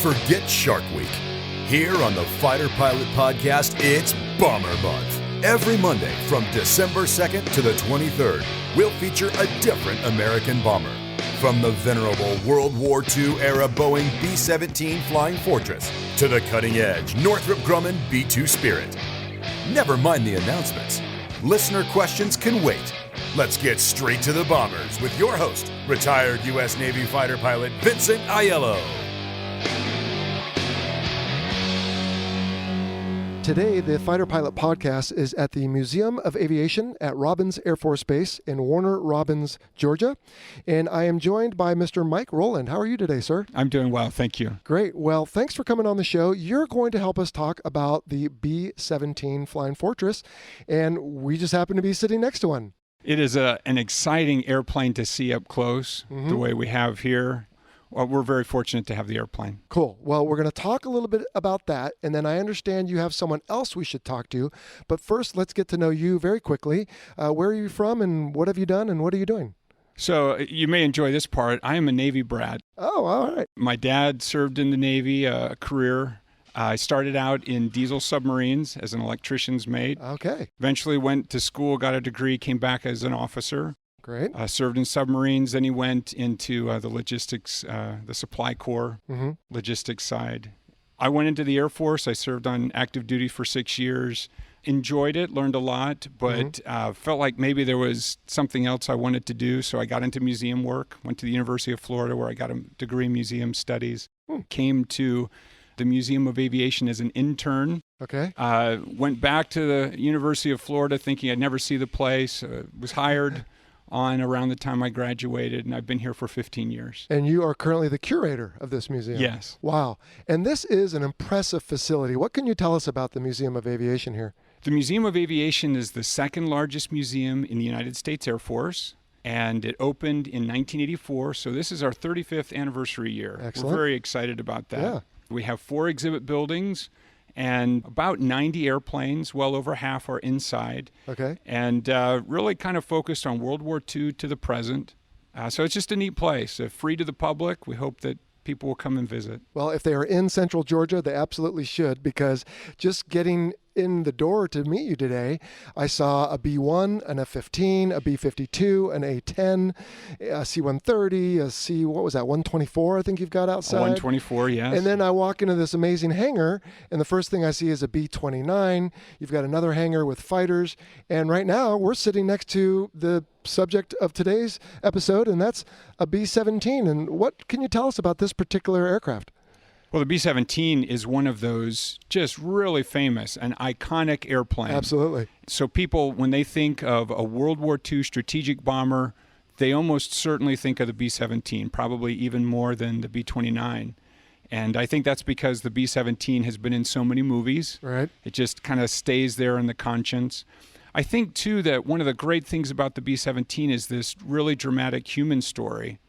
Forget Shark Week. Here on the Fighter Pilot Podcast, it's Bomber Month. Every Monday from December 2nd to the 23rd, we'll feature a different American bomber. From the venerable World War II era Boeing B-17 Flying Fortress to the cutting-edge Northrop Grumman B-2 Spirit. Never mind the announcements. Listener questions can wait. Let's get straight to the bombers with your host, retired U.S. Navy fighter pilot Vincent Aiello. Today, the Fighter Pilot Podcast is at the Museum of Aviation at Robins Air Force Base in Warner Robins, Georgia. And I am joined by Mr. Mike Rowland. How are you today, sir? I'm doing well, thank you. Great. Well, thanks for coming on the show. You're going to help us talk about the B-17 Flying Fortress, and we just happen to be sitting next to one. It is an exciting airplane to see up close, the way we have here. Well, we're very fortunate to have the airplane. Cool. Well, we're going to talk a little bit about that, and then I understand you have someone else we should talk to. But first, let's get to know you very quickly. Where are you from, and what have you done, and what are you doing? So you may enjoy this part. I am a Navy brat. Oh, all right. My dad served in the Navy, a career. I started out in diesel submarines as an electrician's mate. Okay. Eventually went to school, got a degree, came back as an officer. Great. Served in submarines. Then he went into the logistics, the supply corps, logistics side. I went into the Air Force. I served on active duty for 6 years. Enjoyed it, learned a lot, but felt like maybe there was something else I wanted to do. So I got into museum work, went to the University of Florida where I got a degree in museum studies. Came to the Museum of Aviation as an intern. Okay. Went back to the University of Florida thinking I'd never see the place. Was hired on around the time I graduated, and I've been here for 15 years. And you are currently the curator of this museum. Yes. Wow. And this is an impressive facility. What can you tell us about the Museum of Aviation here? The Museum of Aviation is the second largest museum in the United States Air Force, and it opened in 1984, so this is our 35th anniversary year. Excellent. We're very excited about that. Yeah. We have 4 exhibit buildings and about 90 airplanes, well over half are inside. Okay. And really kind of focused on World War II to the present. So it's just a neat place, free to the public. We hope that people will come and visit. Well, if they are in Central Georgia, they absolutely should, because just getting in the door to meet you today, I saw a B-1, an F-15, a B-52, an A-10, a C-130, a C-124 I think you've got outside. 124, yes. And then I walk into this amazing hangar, and the first thing I see is a B-29. You've got another hangar with fighters, and right now we're sitting next to the subject of today's episode, and that's a B-17. And what can you tell us about this particular aircraft? Well, the B-17 is one of those just really famous, an iconic airplane. Absolutely. So people, when they think of a World War II strategic bomber, they almost certainly think of the B-17, probably even more than the B-29. And I think that's because the B-17 has been in so many movies. Right. It just kind of stays there in the conscience. I think, too, that one of the great things about the B-17 is this really dramatic human story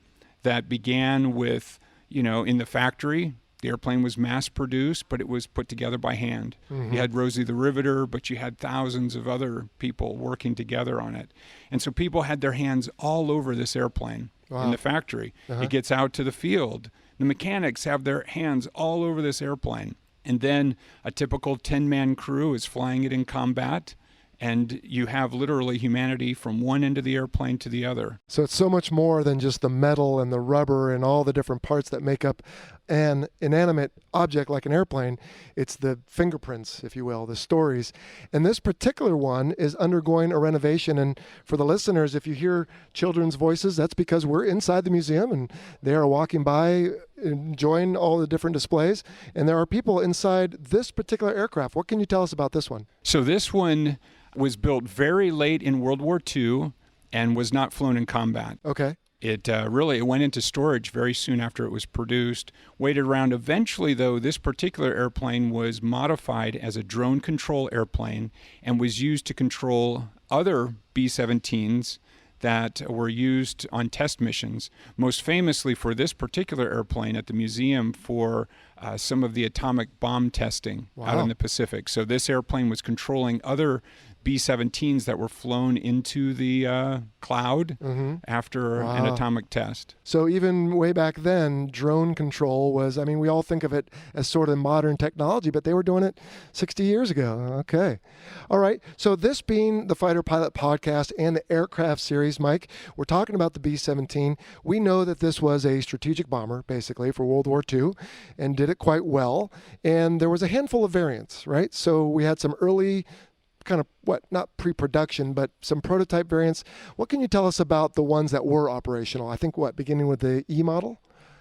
that began with, in the factory. The airplane was mass-produced, but it was put together by hand. You had Rosie the Riveter, but you had thousands of other people working together on it. And so people had their hands all over this airplane in the factory. It gets out to the field. The mechanics have their hands all over this airplane. And then a typical 10-man crew is flying it in combat. And you have literally humanity from one end of the airplane to the other. So it's so much more than just the metal and the rubber and all the different parts that make up an inanimate object like an airplane. It's the fingerprints, if you will, the stories. And this particular one is undergoing a renovation. And for the listeners, if you hear children's voices, that's because we're inside the museum and they are walking by, enjoying all the different displays. And there are people inside this particular aircraft. What can you tell us about this one? So this one was built very late in World War II and was not flown in combat. Okay. It went into storage very soon after it was produced, waited around. Eventually, though, this particular airplane was modified as a drone control airplane and was used to control other B-17s that were used on test missions, most famously for this particular airplane at the museum for some of the atomic bomb testing out in the Pacific. So this airplane was controlling other B-17s that were flown into the cloud after an atomic test. So even way back then, drone control was, I mean, we all think of it as sort of modern technology, but they were doing it 60 years ago. Okay. All right. So this being the Fighter Pilot Podcast and the aircraft series, Mike, we're talking about the B-17. We know that this was a strategic bomber, basically, for World War II, and did it quite well. And there was a handful of variants, right? So we had some early kind of not pre-production, but some prototype variants. What can you tell us about the ones that were operational? I think beginning with the E model?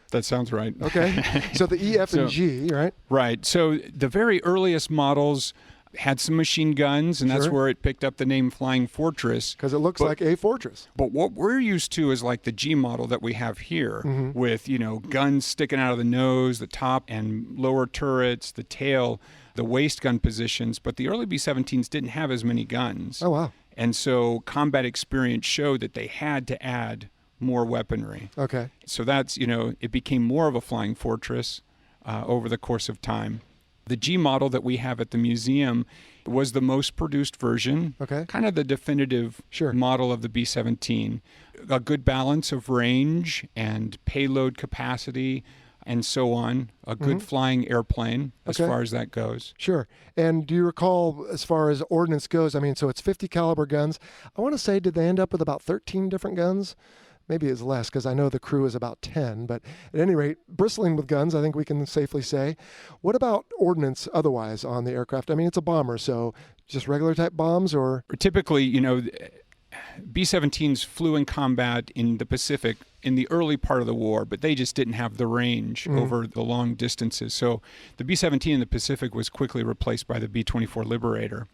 That sounds right. Okay. So the E, F, and G, right? Right. So the very earliest models had some machine guns, and that's where it picked up the name Flying Fortress. Because it looks like a fortress. But what we're used to is like the G model that we have here with, guns sticking out of the nose, the top and lower turrets, the tail, the waist gun positions. But the early B-17s didn't have as many guns. Oh, wow. And so combat experience showed that they had to add more weaponry. Okay. So that's, it became more of a flying fortress over the course of time. The G model that we have at the museum was the most produced version, kind of the definitive model of the B-17. A good balance of range and payload capacity and so on. A good flying airplane as far as that goes. Sure. And do you recall, as far as ordnance goes, I mean, so it's 50 caliber guns. I want to say, did they end up with about 13 different guns? Maybe it's less because I know the crew is about 10, but at any rate, bristling with guns, I think we can safely say. What about ordnance otherwise on the aircraft? I mean, it's a bomber, so just regular type bombs or? Typically, B-17s flew in combat in the Pacific in the early part of the war, but they just didn't have the range over the long distances. So the B-17 in the Pacific was quickly replaced by the B-24 Liberator.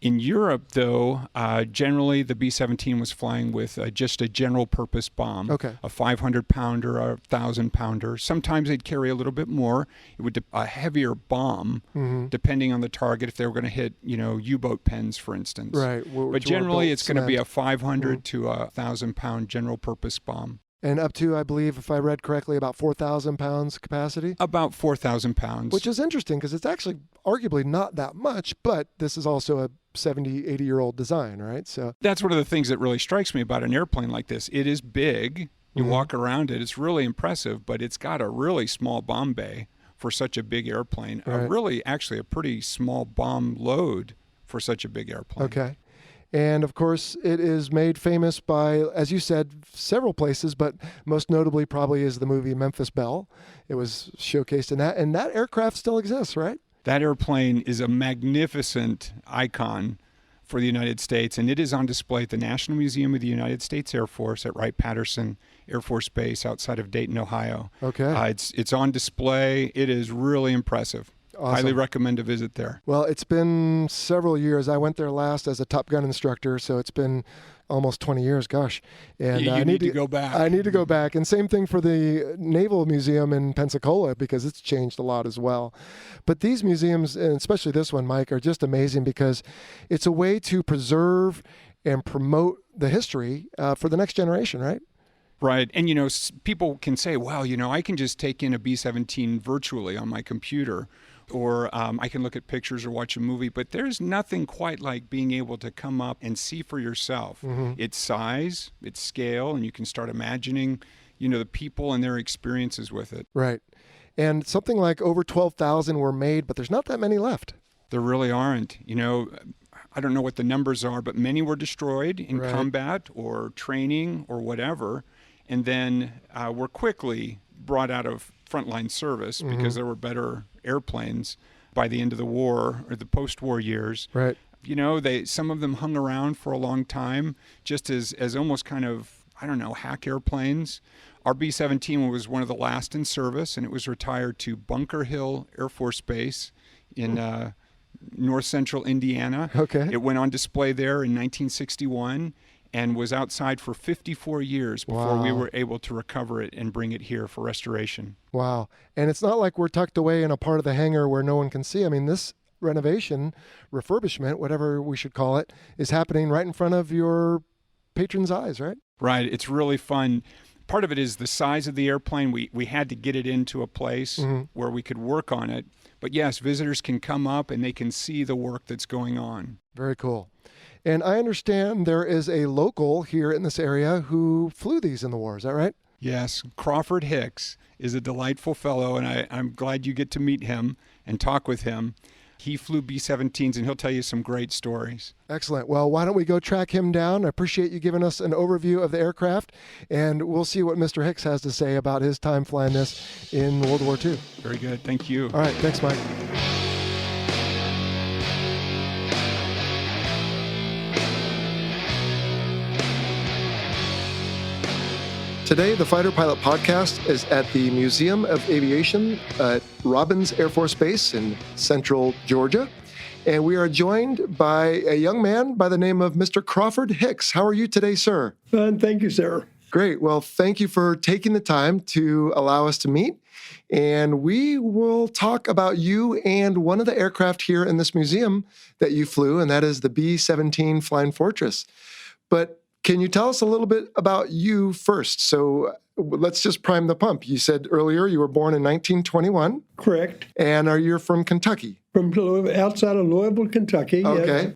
In Europe, though, generally the B-17 was flying with just a general-purpose bomb, a 500-pounder or a 1,000-pounder. Sometimes they'd carry a little bit more. It would a heavier bomb, depending on the target. If they were going to hit, U-boat pens, for instance. Right. But generally, it's going to be a 500 to a 1,000-pound general-purpose bomb. And up to, I believe, if I read correctly, about 4,000 pounds capacity? About 4,000 pounds. Which is interesting because it's actually arguably not that much, but this is also a 70, 80-year-old design, right? So that's one of the things that really strikes me about an airplane like this. It is big. You walk around it. It's really impressive, but it's got a really small bomb bay for such a big airplane. Right. Actually, a pretty small bomb load for such a big airplane. Okay. And of course, it is made famous by, as you said, several places, but most notably probably is the movie Memphis Belle. It was showcased in that, and that aircraft still exists, right? That airplane is a magnificent icon for the United States, and it is on display at the National Museum of the United States Air Force at Wright-Patterson Air Force Base outside of Dayton, Ohio. Okay. It's on display. It is really impressive. Awesome. Highly recommend a visit there. Well, it's been several years. I went there last as a Top Gun instructor, so it's been almost 20 years, gosh. And you need to go back. I need to go back. And same thing for the Naval Museum in Pensacola, because it's changed a lot as well. But these museums, and especially this one, Mike, are just amazing because it's a way to preserve and promote the history for the next generation, right? Right. And, people can say, well, I can just take in a B-17 virtually on my computer, or I can look at pictures or watch a movie, but there's nothing quite like being able to come up and see for yourself its size, its scale, and you can start imagining, the people and their experiences with it. Right. And something like over 12,000 were made, but there's not that many left. There really aren't. I don't know what the numbers are, but many were destroyed in combat or training or whatever, and then were quickly brought out of frontline service because there were better airplanes by the end of the war or the post-war years. Right. Some of them hung around for a long time just as almost kind of, hack airplanes. Our B-17 was one of the last in service, and it was retired to Bunker Hill Air Force Base in north central Indiana. Okay. It went on display there in 1961 and was outside for 54 years before we were able to recover it and bring it here for restoration. Wow. And it's not like we're tucked away in a part of the hangar where no one can see. I mean, this renovation, refurbishment, whatever we should call it, is happening right in front of your patrons' eyes, right? Right. It's really fun. Part of it is the size of the airplane. We had to get it into a place where we could work on it. But yes, visitors can come up and they can see the work that's going on. Very cool. And I understand there is a local here in this area who flew these in the war. Is that right? Yes, Crawford Hicks is a delightful fellow, and I'm glad you get to meet him and talk with him. He flew B-17s, and he'll tell you some great stories. Excellent. Well, why don't we go track him down? I appreciate you giving us an overview of the aircraft, and we'll see what Mr. Hicks has to say about his time flying this in World War II. Very good. Thank you. All right. Thanks, Mike. Today, the Fighter Pilot Podcast is at the Museum of Aviation at Robins Air Force Base in central Georgia. And we are joined by a young man by the name of Mr. Crawford Hicks. How are you today, sir? Fine, thank you, sir. Great. Well, thank you for taking the time to allow us to meet. And we will talk about you and one of the aircraft here in this museum that you flew, and that is the B-17 Flying Fortress. But can you tell us a little bit about you first? So let's just prime the pump. You said earlier you were born in 1921. Correct. And you're from Kentucky? From outside of Louisville, Kentucky. Okay. Yes.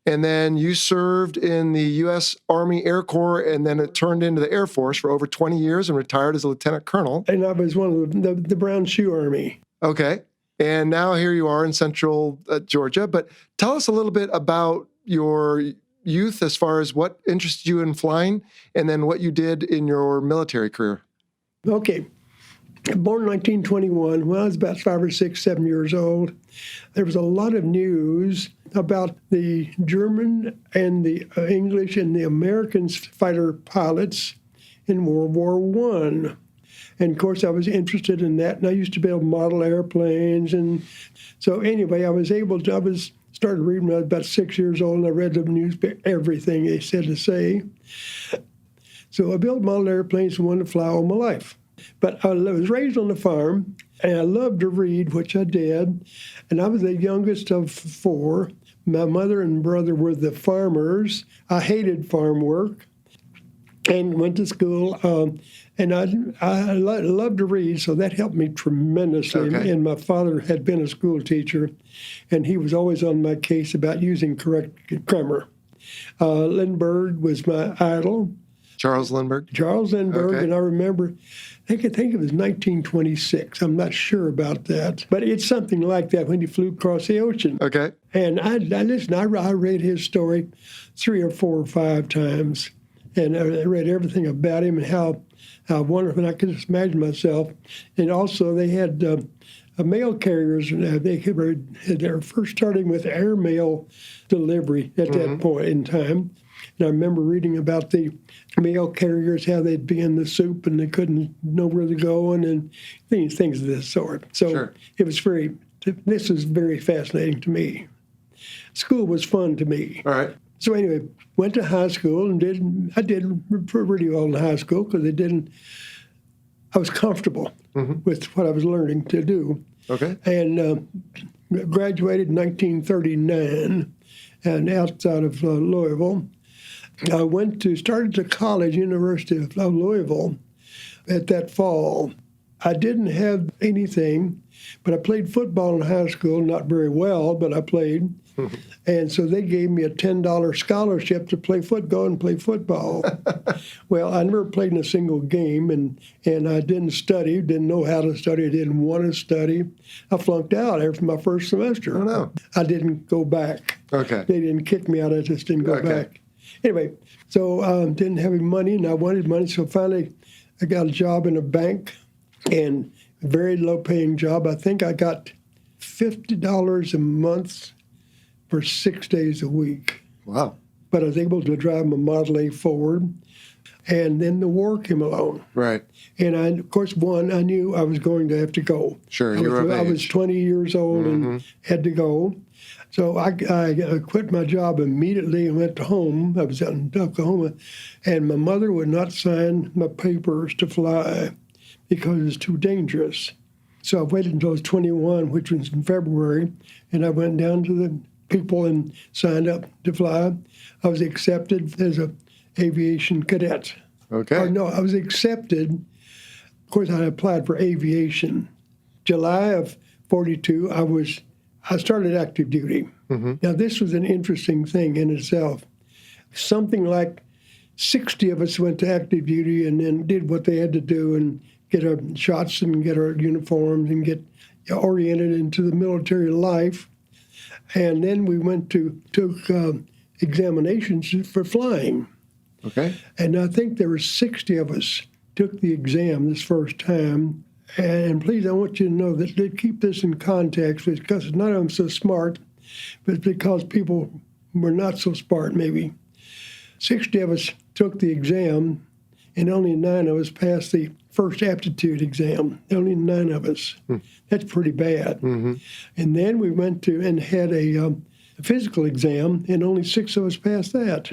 And then you served in the U.S. Army Air Corps, and then it turned into the Air Force for over 20 years and retired as a lieutenant colonel. And I was one of the Brown Shoe Army. Okay. And now here you are in central Georgia. But tell us a little bit about your youth as far as what interested you in flying and then what you did in your military career. Okay. Born in 1921, when I was about 5 or 6, 7 years old, there was a lot of news about the German and the English and the American fighter pilots in World War I. And, of course, I was interested in that, and I used to be able to model airplanes. And so, anyway, started reading when I was about 6 years old, and I read the newspaper, everything they said to say. So I built model airplanes and wanted to fly all my life. But I was raised on a farm, and I loved to read, which I did. And I was the youngest of 4. My mother and brother were the farmers. I hated farm work and went to school. And I loved to read, so that helped me tremendously. Okay. And my father had been a school teacher, and he was always on my case about using correct grammar. Lindbergh was my idol. Charles Lindbergh? Charles Lindbergh, Okay. And I remember, I think it was 1926. I'm not sure about that. But it's something like that when he flew across the ocean. Okay. And I read his story 3 or 4 or 5 times. And I read everything about him and how wonderful. And I could just imagine myself. And also they had mail carriers. They were first starting with air mail delivery at that point in time. And I remember reading about the mail carriers, how they'd be in the soup and they couldn't know where they're going and things of this sort. So Sure. This was very fascinating to me. School was fun to me. All right. So anyway, went to high school and I did pretty well in high school because I was comfortable with what I was learning to do. Okay. And graduated in 1939 and outside of Louisville. I started to college, University of Louisville, at that fall. I didn't have anything, but I played football in high school, not very well, but I played. And so they gave me a $10 scholarship to play football. Well, I never played in a single game, and I didn't study, didn't know how to study, I didn't want to study. I flunked out after my first semester. Oh, no. I didn't go back. Okay. They didn't kick me out, I just didn't go back. Anyway, so didn't have any money, and I wanted money, so finally I got a job in a bank, and a very low-paying job. I think I got $50 a month for 6 days a week. Wow. But I was able to drive my Model A Ford, and then the war came along. Right. And I knew I was going to have to go. Sure, I was 20 years old and had to go. So I quit my job immediately and went to home. I was out in Oklahoma, and my mother would not sign my papers to fly because it was too dangerous. So I waited until I was 21, which was in February, and I went down to the people and signed up to fly. I was accepted as an aviation cadet. Okay. Or no, I was accepted. Of course, I applied for aviation. July of 42, I started active duty. Now, this was an interesting thing in itself. Something like 60 of us went to active duty and then did what they had to do and get our shots and get our uniforms and get oriented into the military life. And then we took examinations for flying. Okay. And I think there were 60 of us took the exam this first time. And please, I want you to know that they keep this in context, because none of them so smart, but because people were not so smart, maybe. 60 of us took the exam, and only 9 of us passed the first aptitude exam. Only 9 of us. That's pretty bad. And then we went to and had a physical exam, and only 6 of us passed that.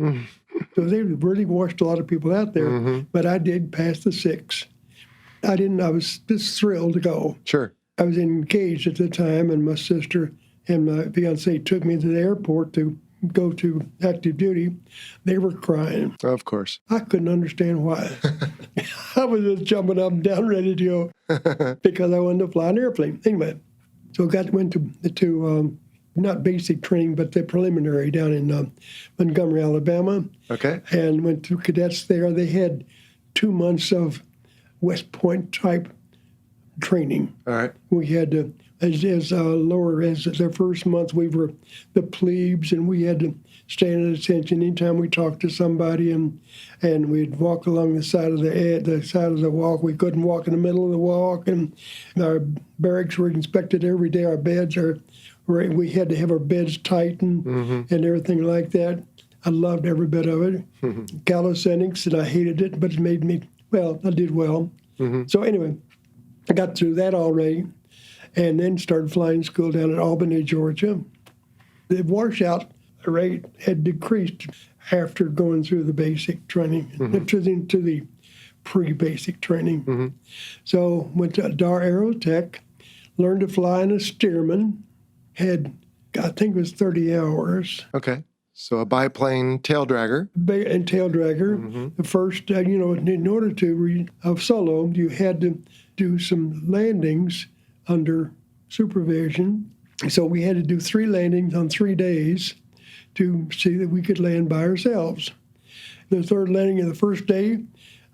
So they really washed a lot of people out there, but I did pass the 6. I was just thrilled to go. Sure. I was engaged at the time, and my sister and my fiancé took me to the airport to go to active duty. They were crying. Of course. I couldn't understand why. I was just jumping up and down, ready to go, because I wanted to fly an airplane. Anyway, so went to not basic training, but the preliminary down in Montgomery, Alabama. Okay. And went to cadets there. They had 2 months of West Point type training. All right. We had to, as the first month, we were the plebes, and we had to stand at attention anytime we talked to somebody, and we'd walk along the side of the walk. We couldn't walk in the middle of the walk, and our barracks were inspected every day. Our beds we had to have our beds tightened and everything like that. I loved every bit of it. Calisthenics, and I hated it, but it made me, I did well. So anyway, I got through that already, and then started flying school down in Albany, Georgia. The washout rate had decreased after going through the basic training, into the pre-basic training. So went to Dar Aerotech, learned to fly in a Stearman, had, I think it was 30 hours. Okay. So a biplane tail dragger. And tail dragger. The first, in order to solo, you had to do some landings under supervision. So we had to do 3 landings on 3 days to see that we could land by ourselves. The third landing of the first day,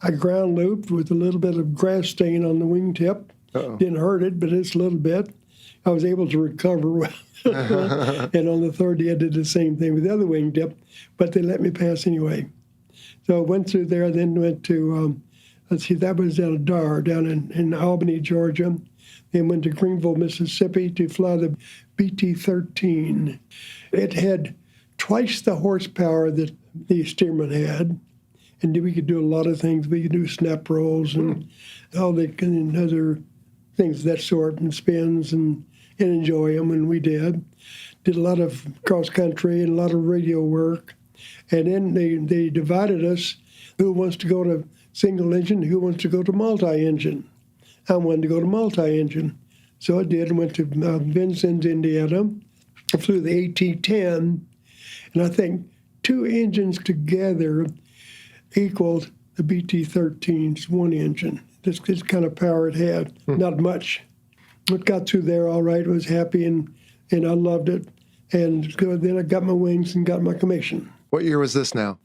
I ground looped with a little bit of grass stain on the wingtip. Didn't hurt it, but it's a little bit. I was able to recover well. And on the third day, I did the same thing with the other wingtip, but they let me pass anyway. So I went through there, then went to, that was down at Dar, down in Albany, Georgia. Then went to Greenville, Mississippi to fly the BT-13. It had twice the horsepower that the Stearman had, and we could do a lot of things. We could do snap rolls and all the other things of that sort, and spins and enjoy them, and we did. Did a lot of cross-country and a lot of radio work. And then they divided us, who wants to go to single-engine, who wants to go to multi-engine. I wanted to go to multi-engine. So I did and went to Vincennes, Indiana. I flew the AT-10, and I think 2 engines together equaled the BT-13's 1 engine. This kind of power it had, not much. It got through there all right, was happy, and I loved it. And then I got my wings and got my commission. What year was this now?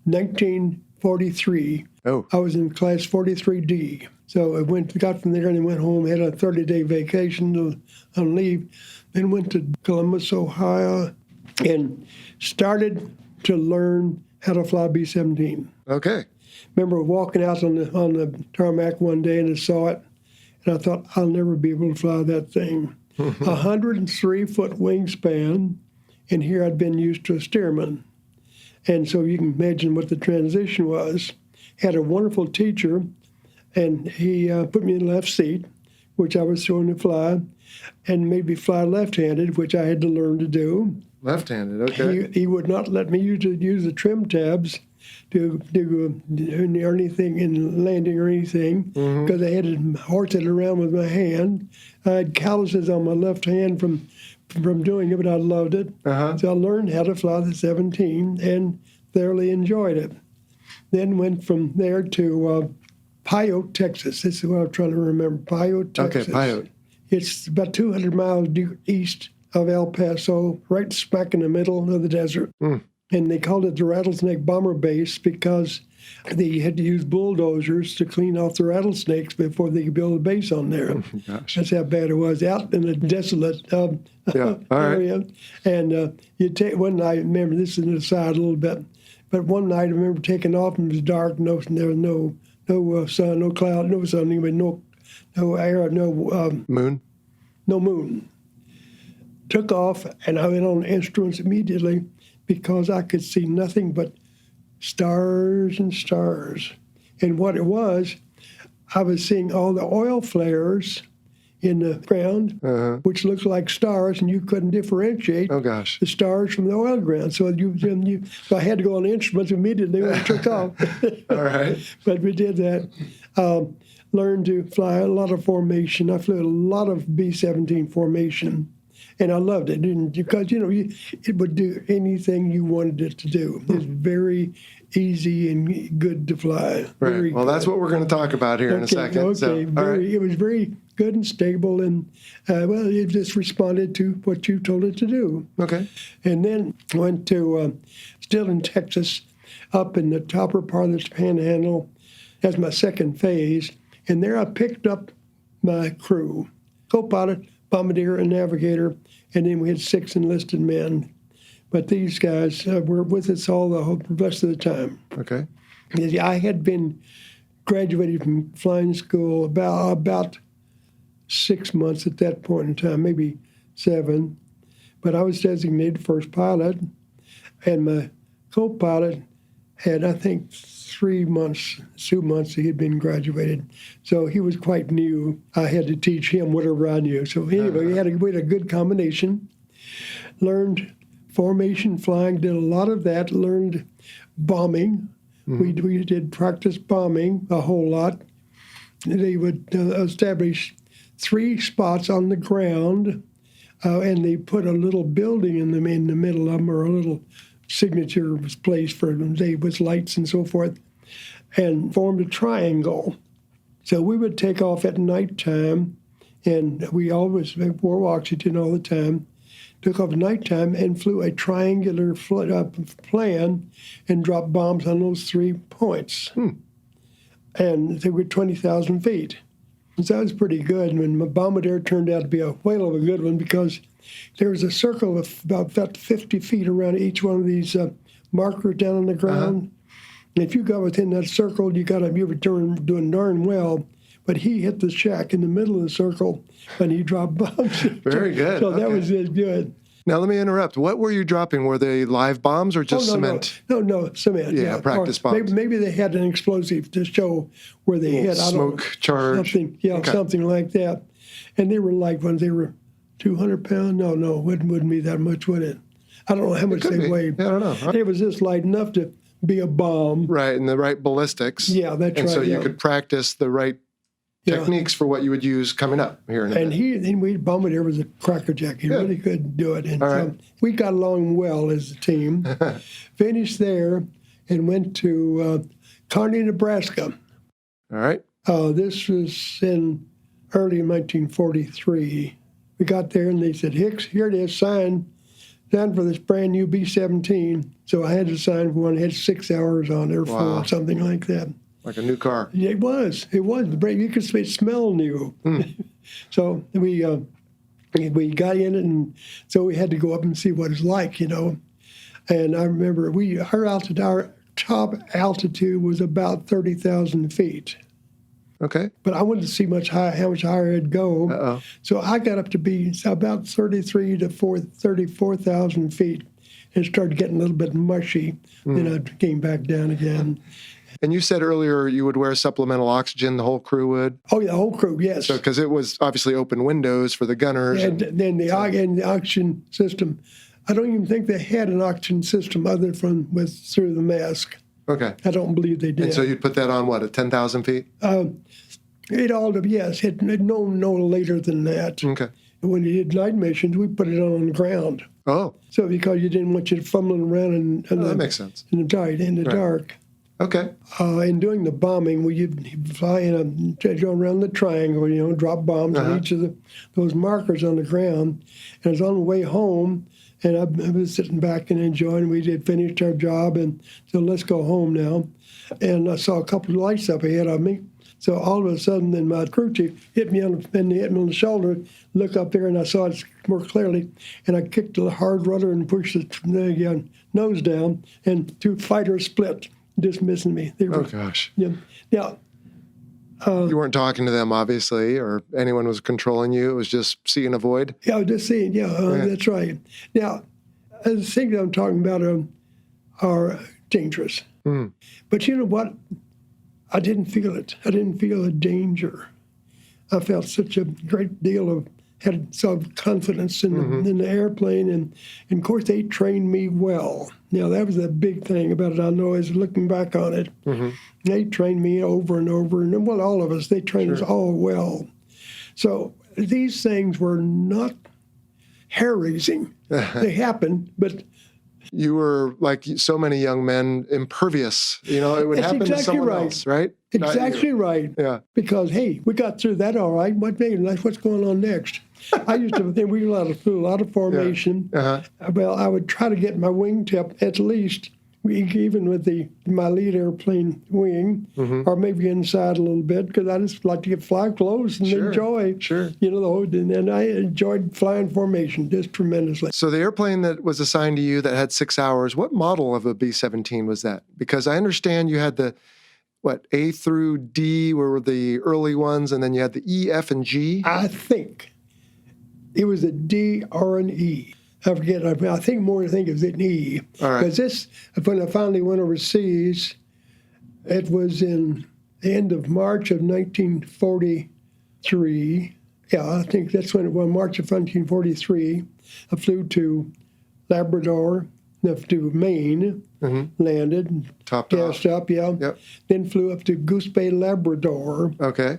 1943. Oh. I was in class 43D. So I got from there and went home, had a 30-day vacation on leave, then went to Columbus, Ohio, and started to learn how to fly B-17. Okay. Remember walking out on the tarmac one day and I saw it, and I thought, I'll never be able to fly that thing. 103-foot wingspan, and here I'd been used to a Stearman. And so you can imagine what the transition was. Had a wonderful teacher, and he put me in the left seat, which I was throwing to fly, and made me fly left-handed, which I had to learn to do. Left-handed, okay. He would not let me use the trim tabs to do anything in landing or anything, because I had to horse it around with my hand. I had calluses on my left hand from doing it, but I loved it. So I learned how to fly the 17 and thoroughly enjoyed it. Then went from there to Pyote, Texas. This is what I'm trying to remember. Pyote, Texas. Okay, Pyote. It's about 200 miles due east of El Paso, right smack in the middle of the desert. And they called it the Rattlesnake Bomber Base because they had to use bulldozers to clean off the rattlesnakes before they could build a base on there. Gosh. That's how bad it was, out in a desolate area. And you take one night, remember, this is an aside a little bit, but one night I remember taking off and it was dark, there was no sun, no cloud, no sun, anyway, no air, no moon. No moon. Took off, and I went on instruments immediately because I could see nothing but stars and stars. And what it was, I was seeing all the oil flares in the ground, which looked like stars, and you couldn't differentiate the stars from the oil ground. So so I had to go on instruments immediately when it took off. All right. But we did that. Learned to fly a lot of formation. I flew a lot of B-17 formation, and I loved it because, it would do anything you wanted it to do. It was very easy and good to fly. Right. Well, that's what we're going to talk about here in a second. Okay. So, It was very good and stable, and, it just responded to what you told it to do. Okay. And then went to, still in Texas, up in the upper part of the Panhandle as my second phase. And there I picked up my crew, co-pilot, bombardier, and navigator, and then we had 6 enlisted men. But these guys were with us all the rest of the time. Okay. I had been graduated from flying school about 6 months at that point in time, maybe 7. But I was designated first pilot, and my co-pilot had, I think, 2 months he had been graduated. So he was quite new. I had to teach him whatever I knew. So anyway, we had a good combination. Learned formation flying, did a lot of that. Learned bombing. We did practice bombing a whole lot. They would establish 3 spots on the ground, and they put a little building in the middle of them, or a little signature was placed for them, with lights and so forth, and formed a triangle. So we would take off at nighttime, and we always wore oxygen all the time. Took off at nighttime and flew a triangular plan and dropped bombs on those 3 points. And they were 20,000 feet. So that was pretty good. And my bombardier turned out to be a whale of a good one because there was a circle of about 50 feet around each one of these markers down on the ground. And if you got within that circle, you were doing darn well. But he hit the shack in the middle of the circle, and he dropped bombs. Very good. So that was good. Now, let me interrupt. What were you dropping? Were they live bombs or just cement? No, cement. Yeah, practice bombs. Maybe they had an explosive to show where they hit. Smoke charge. Something like that. And they were light ones. They were 200 pounds. No, wouldn't be that much, would it? I don't know how much they weighed. Yeah, I don't know. Huh? It was just light enough to be a bomb. Right, and the right ballistics. Yeah, that's right. And so you could practice the right techniques for what you would use coming up here in a minute. Bombardier was a crackerjack. He really could do it. And we got along well as a team. Finished there and went to Kearney, Nebraska. All right. This was early in 1943. We got there and they said, Hicks, here it is, sign for this brand new B-17. So I had to sign for one. It had 6 hours on there for something like that. Like a new car. Yeah, it was. You could smell new. So we got in it, and so we had to go up and see what it's like, And I remember our top altitude was about 30,000 feet. Okay. But I wanted to see how much higher it'd go. So I got up to be about 33,000 to 34,000 feet, and started getting a little bit mushy. Then I came back down again. And you said earlier you would wear supplemental oxygen, the whole crew would? Oh, yeah, the whole crew, yes. So, because it was obviously open windows for the gunners. And then the oxygen system, I don't even think they had an oxygen system other from through the mask. Okay. I don't believe they did. And so you'd put that on, at 10,000 feet? It no later than that. Okay. When you did night missions, we put it on the ground. Oh. So because you didn't want you fumbling around that makes sense. in the dark. Okay. In doing the bombing, you'd fly around the triangle, drop bombs on each of those markers on the ground. And I was on the way home, and I was sitting back and enjoying. We had finished our job, and so let's go home now. And I saw a couple of lights up ahead of me. So all of a sudden, then my crew chief hit me on the shoulder, look up there, and I saw it more clearly. And I kicked the hard rudder and pushed the nose down, and 2 fighters split, dismissing me. Oh, gosh. Yeah. Now, you weren't talking to them, obviously, or anyone was controlling you. It was just see and avoid? Yeah, I was just seeing. That's right. Now, the things I'm talking about are dangerous. Mm. But you know what? I didn't feel it. I didn't feel a danger. I felt such a great deal of, had some confidence in the airplane. And of course, they trained me well. Now, that was the big thing about it, I know, is looking back on it. Mm-hmm. They trained me over and over. And, well, all of us, they trained us all well. So these things were not hair-raising. They happened, but... You were, like so many young men, impervious. It would happen to someone else, right? Exactly right. Yeah. Because, hey, we got through that all right. What's going on next? I used to think we flew a lot of formation. Yeah. Uh-huh. Well, I would try to get my wingtip at least, even with my lead airplane wing, or maybe inside a little bit, because I just like to fly close and enjoy. Sure. And I enjoyed flying formation just tremendously. So the airplane that was assigned to you that had 6 hours, what model of a B-17 was that? Because I understand you had the, A through D were the early ones, and then you had the E, F, and G? I think it was a D, R, and E. I forget. I think it was an E. All right. Because when I finally went overseas, it was in the end of March of 1943. Yeah, I think that's when it was, March of 1943. I flew to Labrador, to Maine, landed, Topped gassed up, Yep. Then flew up to Goose Bay, Labrador. Okay.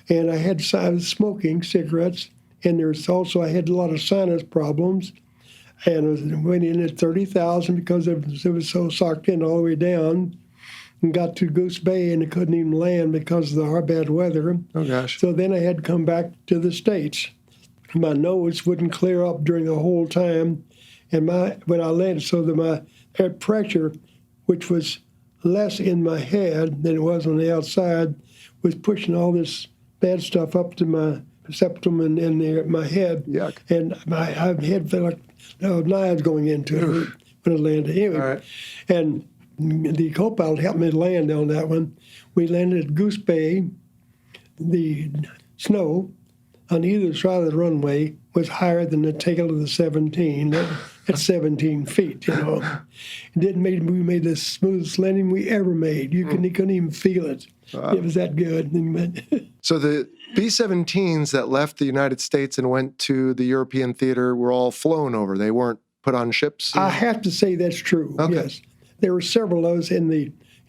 And I was smoking cigarettes, and I had a lot of sinus problems. And I went in at 30,000 because it was so socked in all the way down, and got to Goose Bay, and it couldn't even land because of the bad weather. Oh, gosh. So then I had to come back to the States. My nose wouldn't clear up during the whole time, and when I landed, so that my air pressure, which was less in my head than it was on the outside, was pushing all this bad stuff up to my septum and my head. Yuck. And my head felt like knives going into it when I landed. Anyway, all right. And the co-pilot helped me land on that one. We landed at Goose Bay. The snow on either side of the runway was higher than the tail of the 17. At 17 feet, We made the smoothest landing we ever made. You couldn't even feel it. Wow. It was that good. So the B-17s that left the United States and went to the European theater were all flown over. They weren't put on ships? I have to say that's true, Okay. yes. There were several of us in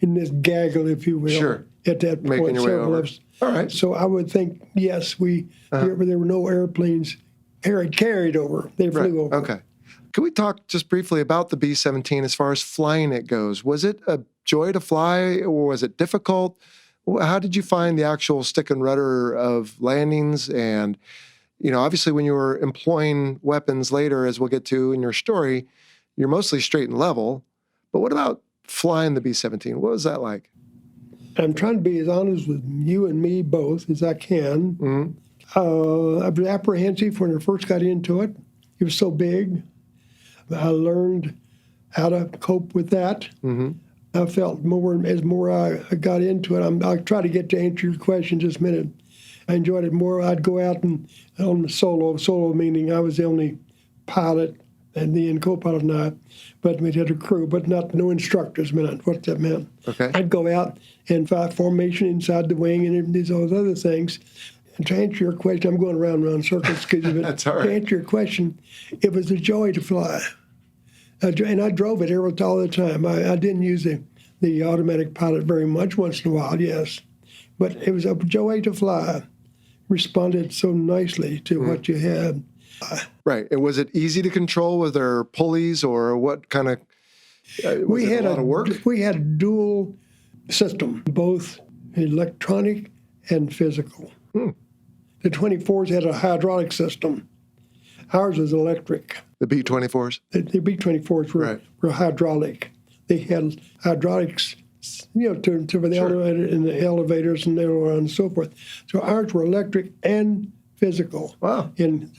this gaggle, if you will, Sure. at that Making point. your way Several over. of us. All right. So I would think, yes, there were no airplanes carried over. They flew over. Okay. Can we talk just briefly about the B-17 as far as flying it goes? Was it a joy to fly, or was it difficult? How did you find the actual stick and rudder of landings? And, obviously when you were employing weapons later, as we'll get to in your story, you're mostly straight and level. But what about flying the B-17? What was that like? I'm trying to be as honest with you and me both as I can. Mm-hmm. I was apprehensive when I first got into it. It was so big. I learned how to cope with that. Mm-hmm. I felt more I got into it. I'll try to get to answer your question just a minute. I enjoyed it more. I'd go out and on the solo meaning I was the only pilot and the co-pilot and I, but we had a crew, but no instructors. What that meant. Okay. I'd go out and fly formation inside the wing and these all those other things. And to answer your question, I'm going around circles because of it. That's all right. To answer your question, it was a joy to fly. And I drove it all the time. I didn't use the automatic pilot very much, once in a while, yes. But it was a joy to fly. Responded so nicely to what you had. Right. And was it easy to control? Were there pulleys, or what kind of, was it a lot of work? We had dual system, both electronic and physical. The 24s had a hydraulic system. Ours was electric. The B-24s? The B-24s were hydraulic. They had hydraulics, to the elevator and the elevators and on and so forth. So ours were electric and physical. Wow. And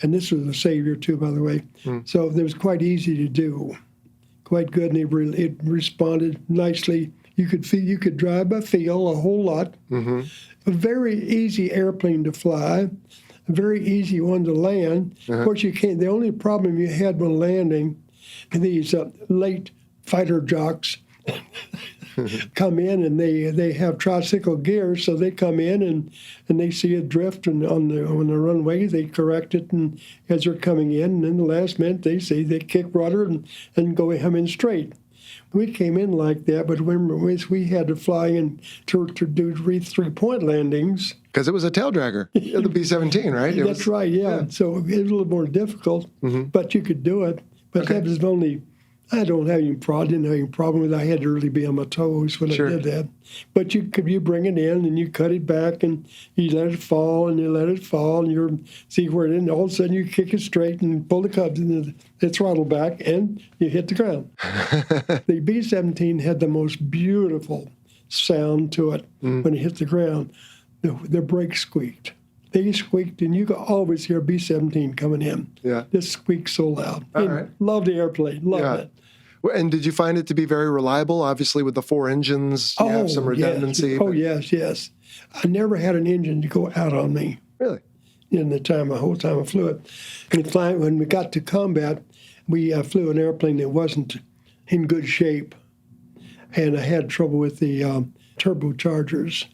this was a savior too, by the way. So it was quite easy to do, quite good, and it responded nicely. You could drive by feel a whole lot. A very easy airplane to fly, a very easy one to land. Of course, you can't. The only problem you had when landing, these late fighter jocks come in and they have tricycle gears, so they come in and they see a drift and on the runway they correct it, and as they're coming in, and in the last minute they kick rudder and go in straight. We came in like that, but remember, we had to fly in to do 3-point landings. Because it was a tail dragger, the B-17, right? That's right, yeah. So it was a little more difficult, but you could do it. But that was only, I didn't have any problem with it. I had to really be on my toes when I did that. But you bring it in and you cut it back and you let it fall and you let it fall and you see where it is, and all of a sudden you kick it straight and pull the throttle back and you hit the ground. The B-17 had the most beautiful sound to it when it hit the ground. The brakes squeaked. They squeaked, and you could always hear B-17 coming in. Yeah. This squeaked so loud. All right. Loved the airplane. Loved it. And did you find it to be very reliable? Obviously, with the 4 engines, you have some redundancy. Yes. Yes. I never had an engine to go out on me. Really? In the whole time I flew it. And when we got to combat, we flew an airplane that wasn't in good shape, and I had trouble with the turbochargers.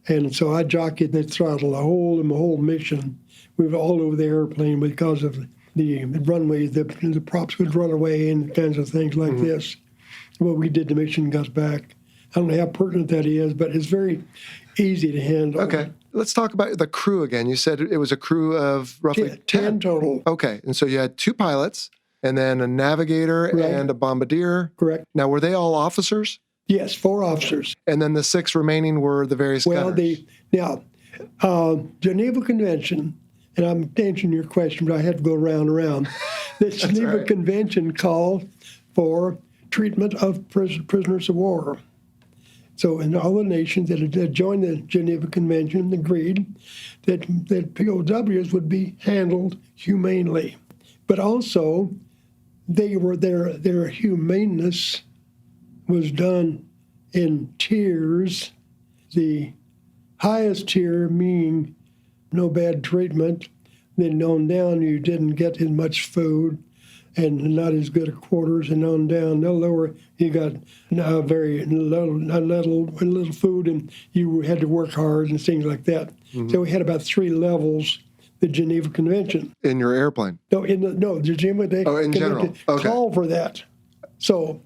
And so I jockeyed the throttle the whole mission. We were all over the airplane because of the runway. The props would run away and kinds of things like this. What we did, the mission got back. I don't know how pertinent that is, but it's very easy to handle. Okay. Let's talk about the crew again. You said it was a crew of roughly 10 total. Okay. And so you had 2 pilots and then a navigator and a bombardier. Correct. Now, were they all officers? Yes, 4 officers. And then the 6 remaining were the various gunners. Geneva Convention, and I'm answering your question, but I had to go around. The Geneva Convention called for treatment of prisoners of war. So, in all the nations that had joined the Geneva Convention agreed that POWs would be handled humanely, but also their humaneness was done in tiers. The highest tier meaning no bad treatment. Then on down, you didn't get as much food and not as good quarters, and on down, no lower, you got very little food, and you had to work hard and things like that. So we had about 3 levels. The Geneva Convention. In your airplane? No, the Geneva in general. Okay. Call for that. So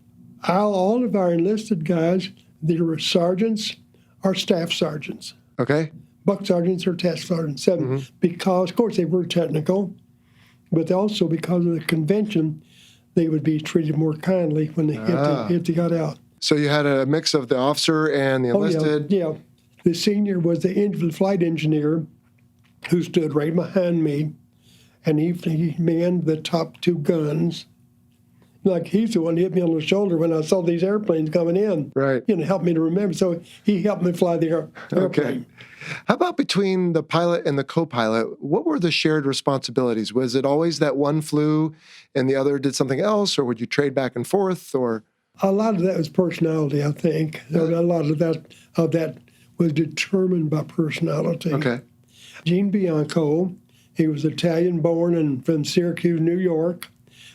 all of our enlisted guys, they were sergeants or staff sergeants. Okay. Buck sergeants or task sergeants, 7, because, of course, they were technical, but also because of the convention, they would be treated more kindly when they if they got out. So you had a mix of the officer and the enlisted? Yeah. The senior was the flight engineer who stood right behind me, and he manned the top 2 guns. Like, he's the one who hit me on the shoulder when I saw these airplanes coming in. Right. Helped me to remember. So he helped me fly the airplane. Okay. How about between the pilot and the co-pilot? What were the shared responsibilities? Was it always that one flew and the other did something else, or would you trade back and forth? Or a lot of that was personality, I think. A lot of that was determined by personality. Okay. Gene Bianco, he was Italian-born and from Syracuse, New York.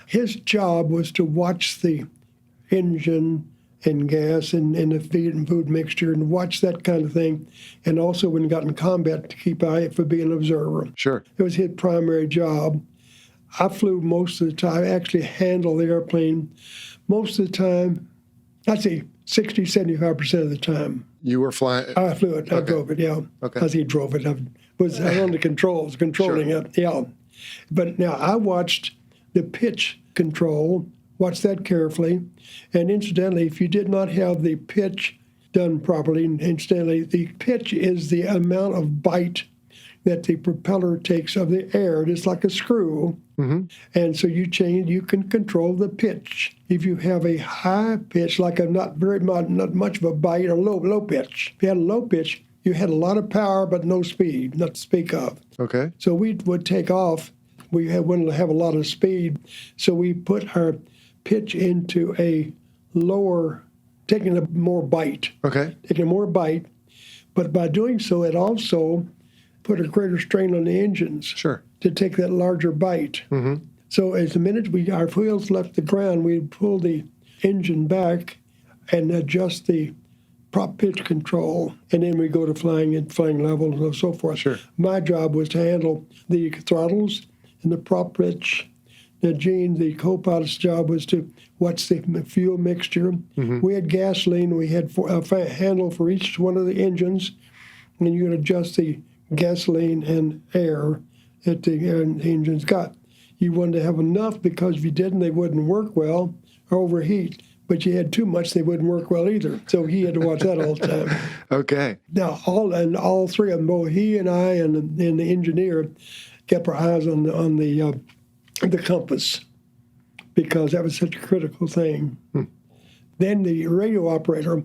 His job was to watch the engine and gas and the feed and food mixture and watch that kind of thing. And also when he got in combat, to keep eye for being an observer. Sure. It was his primary job. I flew most of the time. I actually handled the airplane most of the time. I'd say 60, 75% of the time. You were flying? I flew it. I drove it, yeah. Okay. As he drove it. I was on the controls, controlling it, yeah. But now I watched the pitch control, watched that carefully. And incidentally, if you did not have the pitch done properly. Incidentally, the pitch is the amount of bite that the propeller takes of the air. It's like a screw. And so you can control the pitch. If you have a high pitch, like a not much of a bite, or low pitch. If you had a low pitch, you had a lot of power but no speed, not to speak of. Okay. So we would take off. We wouldn't have a lot of speed, so we put our pitch into a lower, taking a more bite. Okay. Taking more bite, but by doing so, it also put a greater strain on the engines. Sure. To take that larger bite. So as the minute our wheels left the ground, we'd pull the engine back and adjust the prop pitch control, and then we go to flying levels and so forth. Sure. My job was to handle the throttles and the prop pitch. Now, Gene, the co-pilot's job was to watch the fuel mixture. We had gasoline. We had a handle for each one of the engines, and you would adjust the gasoline and air that the engines got. You wanted to have enough, because if you didn't, they wouldn't work well or overheat. But you had too much, they wouldn't work well either. So he had to watch that all the time. Okay. Now, all three of them, both he and I and the engineer, kept our eyes on the compass, because that was such a critical thing. Then the radio operator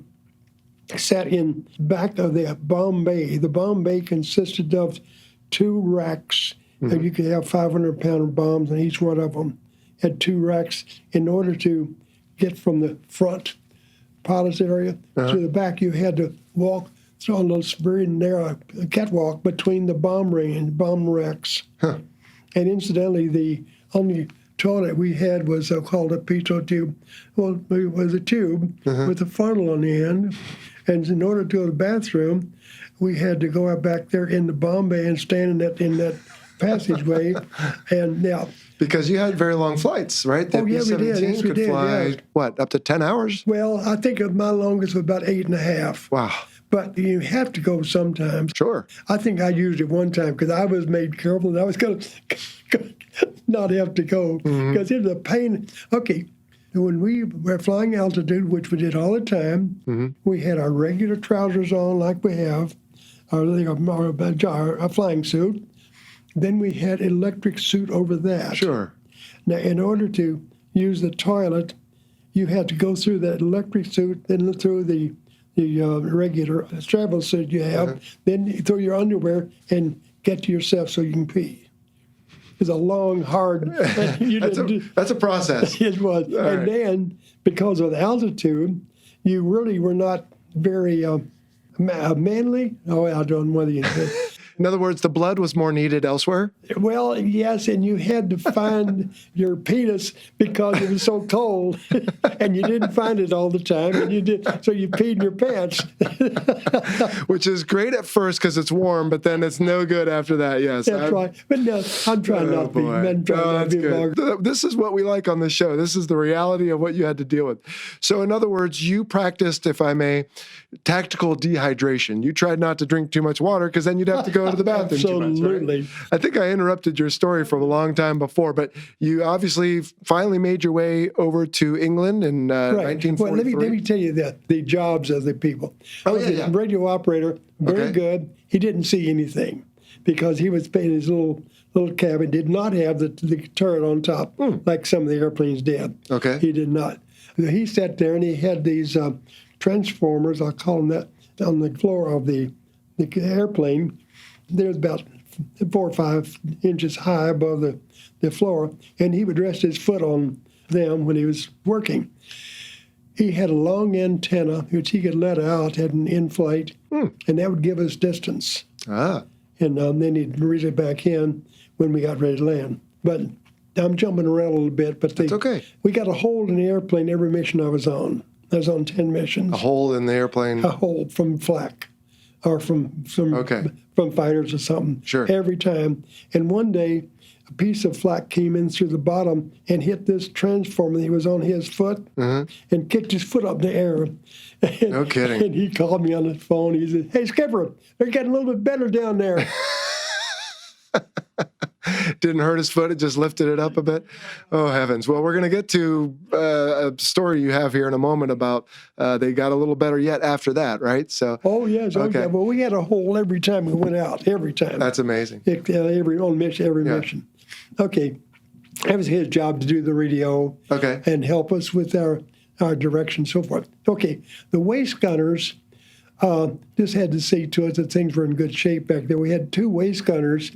sat in back of the bomb bay. The bomb bay consisted of 2 racks. And you could have 500-pound bombs in each one of them. Had 2 racks. In order to get from the front pilot's area to the back, you had to walk on those very narrow catwalk between the bomb racks. And incidentally, the only toilet we had was called a pitot tube. Well, it was a tube with a funnel on the end. And in order to go to the bathroom, we had to go out back there in the bomb bay and stand in that passageway. And now, because you had very long flights, right? The we did. Yes, could fly, what, up to 10 hours? Well, I think my longest was about 8.5. Wow. But you have to go sometimes. Sure. I think I used it one time because I was made careful that I was going to not have to go, because it was a pain. Okay, when we were flying altitude, which we did all the time, we had our regular trousers on like we have, our flying suit. Then we had electric suit over that. Sure. Now, in order to use the toilet, you had to go through that electric suit, then through the regular travel suit you have, then you throw your underwear and get to yourself so you can pee. It's a long, hard... That's a process. It was. All and right. then, because of the altitude, you really were not very manly. Oh, I don't know whether you... In other words, the blood was more needed elsewhere? Well, yes, and you had to find your penis because it was so cold, and you didn't find it all the time, and so you peed in your pants. Which is great at first because it's warm, but then it's no good after that, yes. That's right. But no, I'm trying not to be. I'm trying not to be vulgar. This is what we like on this show. This is the reality of what you had to deal with. So in other words, you practiced, if I may, tactical dehydration. You tried not to drink too much water because then you'd have to go to the bathroom. Absolutely. Too much, right? I think I interrupted your story from a long time before, but you obviously finally made your way over to England in 1943. Well, let me tell you the jobs of the people. Yeah. Radio operator, very good. He didn't see anything because he was in his little cabin, did not have the turret on top like some of the airplanes did. Okay. He did not. He sat there and he had these transformers, I'll call them that, on the floor of the airplane. They're about 4 or 5 inches high above the floor, and he would rest his foot on them when he was working. He had a long antenna, which he could let out, had an inflate, and that would give us distance. And then he'd reel it back in when we got ready to land. But I'm jumping around a little bit. But that's okay. We got a hole in the airplane every mission I was on. I was on 10 missions. A hole in the airplane? A hole from flak or from fighters or something. Sure. Every time. And one day, a piece of flak came in through the bottom and hit this transformer that was on his foot and kicked his foot up in the air. No kidding. And he called me on the phone. He said, "Hey, Skipper, they're getting a little bit better down there." Didn't hurt his foot. It just lifted it up a bit. Oh, heavens. Well, we're going to get to a story you have here in a moment about they got a little better yet after that, right? So. Oh, yes. Okay. Yeah. Well, we had a hole every time we went out, every time. That's amazing. Every mission. Okay. That was his job to do the radio and help us with our direction and so forth. Okay. The waist gunners just had to see to it that things were in good shape back there. We had 2 waist gunners,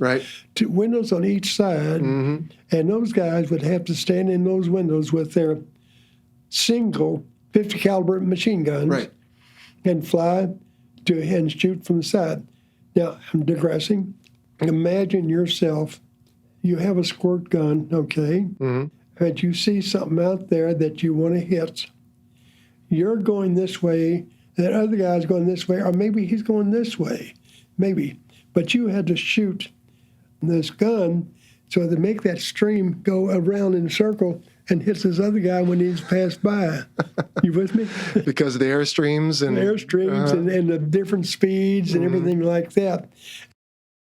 two windows on each side, and those guys would have to stand in those windows with their single 50 caliber machine guns and fly and shoot from the side. Now, I'm digressing. Imagine yourself, you have a squirt gun, and you see something out there that you want to hit. You're going this way, that other guy's going this way, or maybe he's going this way, maybe. But you had to shoot this gun so to make that stream go around in a circle and hits this other guy when he's passed by. You with me? Because of the airstreams and and the different speeds and everything like that.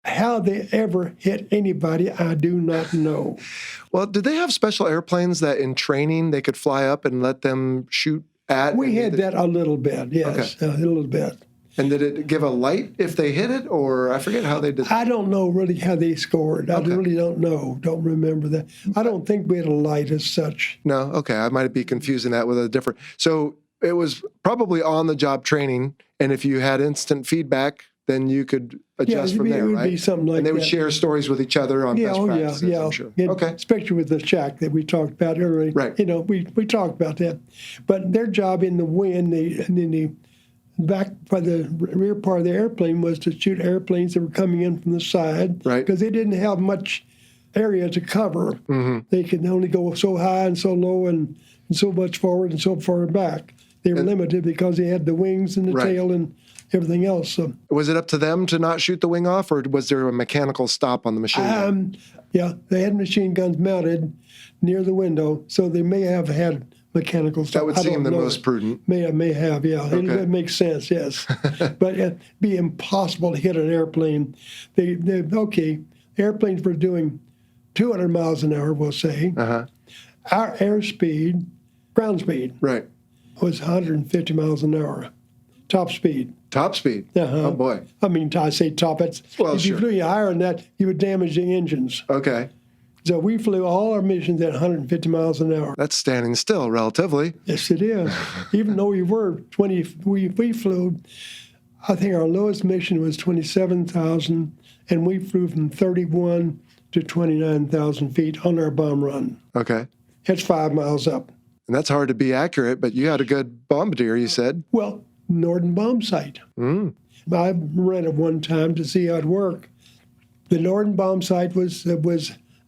How they ever hit anybody, I do not know. Well, did they have special airplanes that in training they could fly up and let them shoot at? We had that a little bit, yes, a little bit. And did it give a light if they hit it, or I forget how they did that? I don't know really how they scored. I really don't know. Don't remember that. I don't think we had a light as such. No, okay. I might be confusing that with a different. So it was probably on-the-job training, and if you had instant feedback, then you could adjust from there, right? It would be something like that. And they would share stories with each other on best practices, I'm sure. Okay. Especially with the shack that we talked about earlier. Right. You know, we talked about that. But their job in the wind, in the back by the rear part of the airplane was to shoot airplanes that were coming in from the side. Right. Because they didn't have much area to cover. They could only go so high and so low and so much forward and so far back. They were limited because they had the wings and the tail and everything else. So, was it up to them to not shoot the wing off, or was there a mechanical stop on the machine gun? Yeah, they had machine guns mounted near the window, so they may have had mechanical stop. That would seem the most prudent. May have, yeah. Okay. That makes sense, yes. But it'd be impossible to hit an airplane. Airplanes were doing 200 miles an hour, we'll say. Our airspeed, ground speed, was 150 miles an hour. Top speed. Top speed? Oh, boy. I mean, I say top. If you flew higher than that, you would damage the engines. Okay. So we flew all our missions at 150 miles an hour. That's standing still, relatively. Yes, it is. Even though we were 20, we flew, I think our lowest mission was 27,000, and we flew from 31 to 29,000 feet on our bomb run. Okay. That's 5 miles up. And that's hard to be accurate, but you had a good bombardier, you said. Well, Norden bomb sight. I ran it one time to see how it worked. The Norden bomb sight was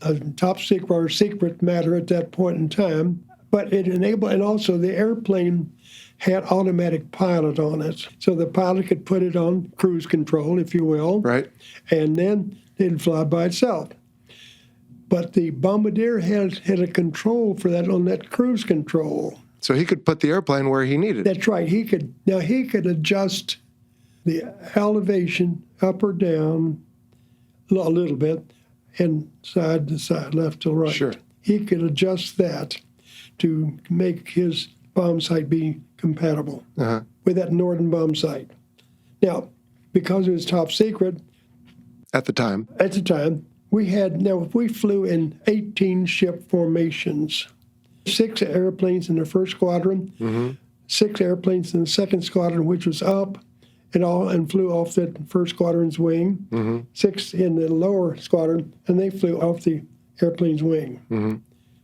a top secret or secret matter at that point in time, but it enabled, and also the airplane had automatic pilot on it, so the pilot could put it on cruise control, if you will, and then it'd fly by itself. But the bombardier had a control for that on that cruise control. So he could put the airplane where he needed it. That's right. He could adjust the elevation up or down a little bit and side to side, left to right. Sure. He could adjust that to make his bomb sight be compatible with that Norden bomb sight. Now, because it was top secret. At the time, we flew in 18 ship formations. 6 airplanes in the first squadron, 6 airplanes in the second squadron, which was up and flew off the first squadron's wing, 6 in the lower squadron, and they flew off the airplane's wing.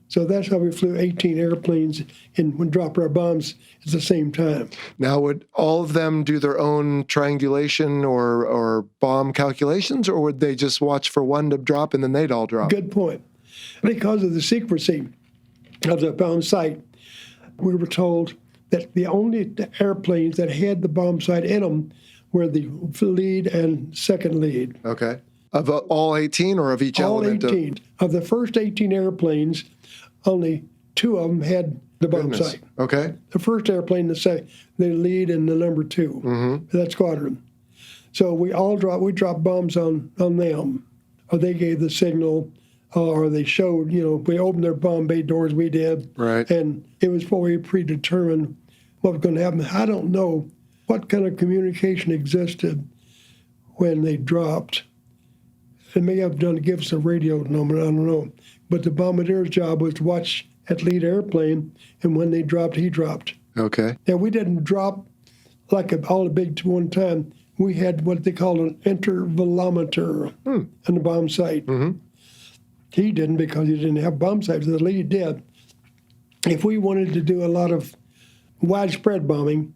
So that's how we flew 18 airplanes and dropped our bombs at the same time. Now, would all of them do their own triangulation or bomb calculations, or would they just watch for one to drop and then they'd all drop? Good point. Because of the secrecy of the bomb sight, we were told that the only airplanes that had the bomb sight in them were the lead and second lead. Okay. Of all 18 or of each element? All 18. Of the first 18 airplanes, only 2 of them had the bomb sight. Okay. The first airplane, the lead and the number 2, that squadron. So we dropped bombs on them. Or they gave the signal or they showed, we opened their bomb bay doors, we did. Right. And it was already predetermined what was going to happen. I don't know what kind of communication existed when they dropped. They may have give us a radio number, I don't know. But the bombardier's job was to watch that lead airplane, and when they dropped, he dropped. Okay. Now, we didn't drop like all the big one time. We had what they call an intervalometer on the bomb site. Mm-hmm. He didn't because he didn't have bomb sites. The lead did. If we wanted to do a lot of widespread bombing,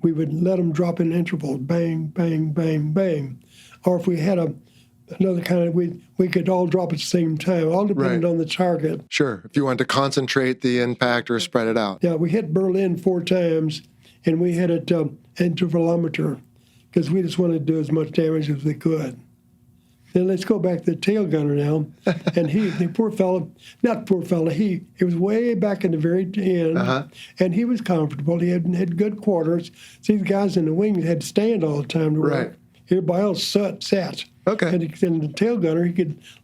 we would let them drop in intervals, bang, bang, bang, bang. Or if we had another kind of, we could all drop at the same time, all depending on the target. Sure. If you wanted to concentrate the impact or spread it out. Yeah, we hit Berlin 4 times, and we had it intervalometer because we just wanted to do as much damage as we could. Then let's go back to the tail gunner now. And the poor fellow, not poor fellow, he was way back in the very end, and he was comfortable. He had good quarters. These guys in the wings had to stand all the time to work. Everybody else sat. Okay. And the tail gunner,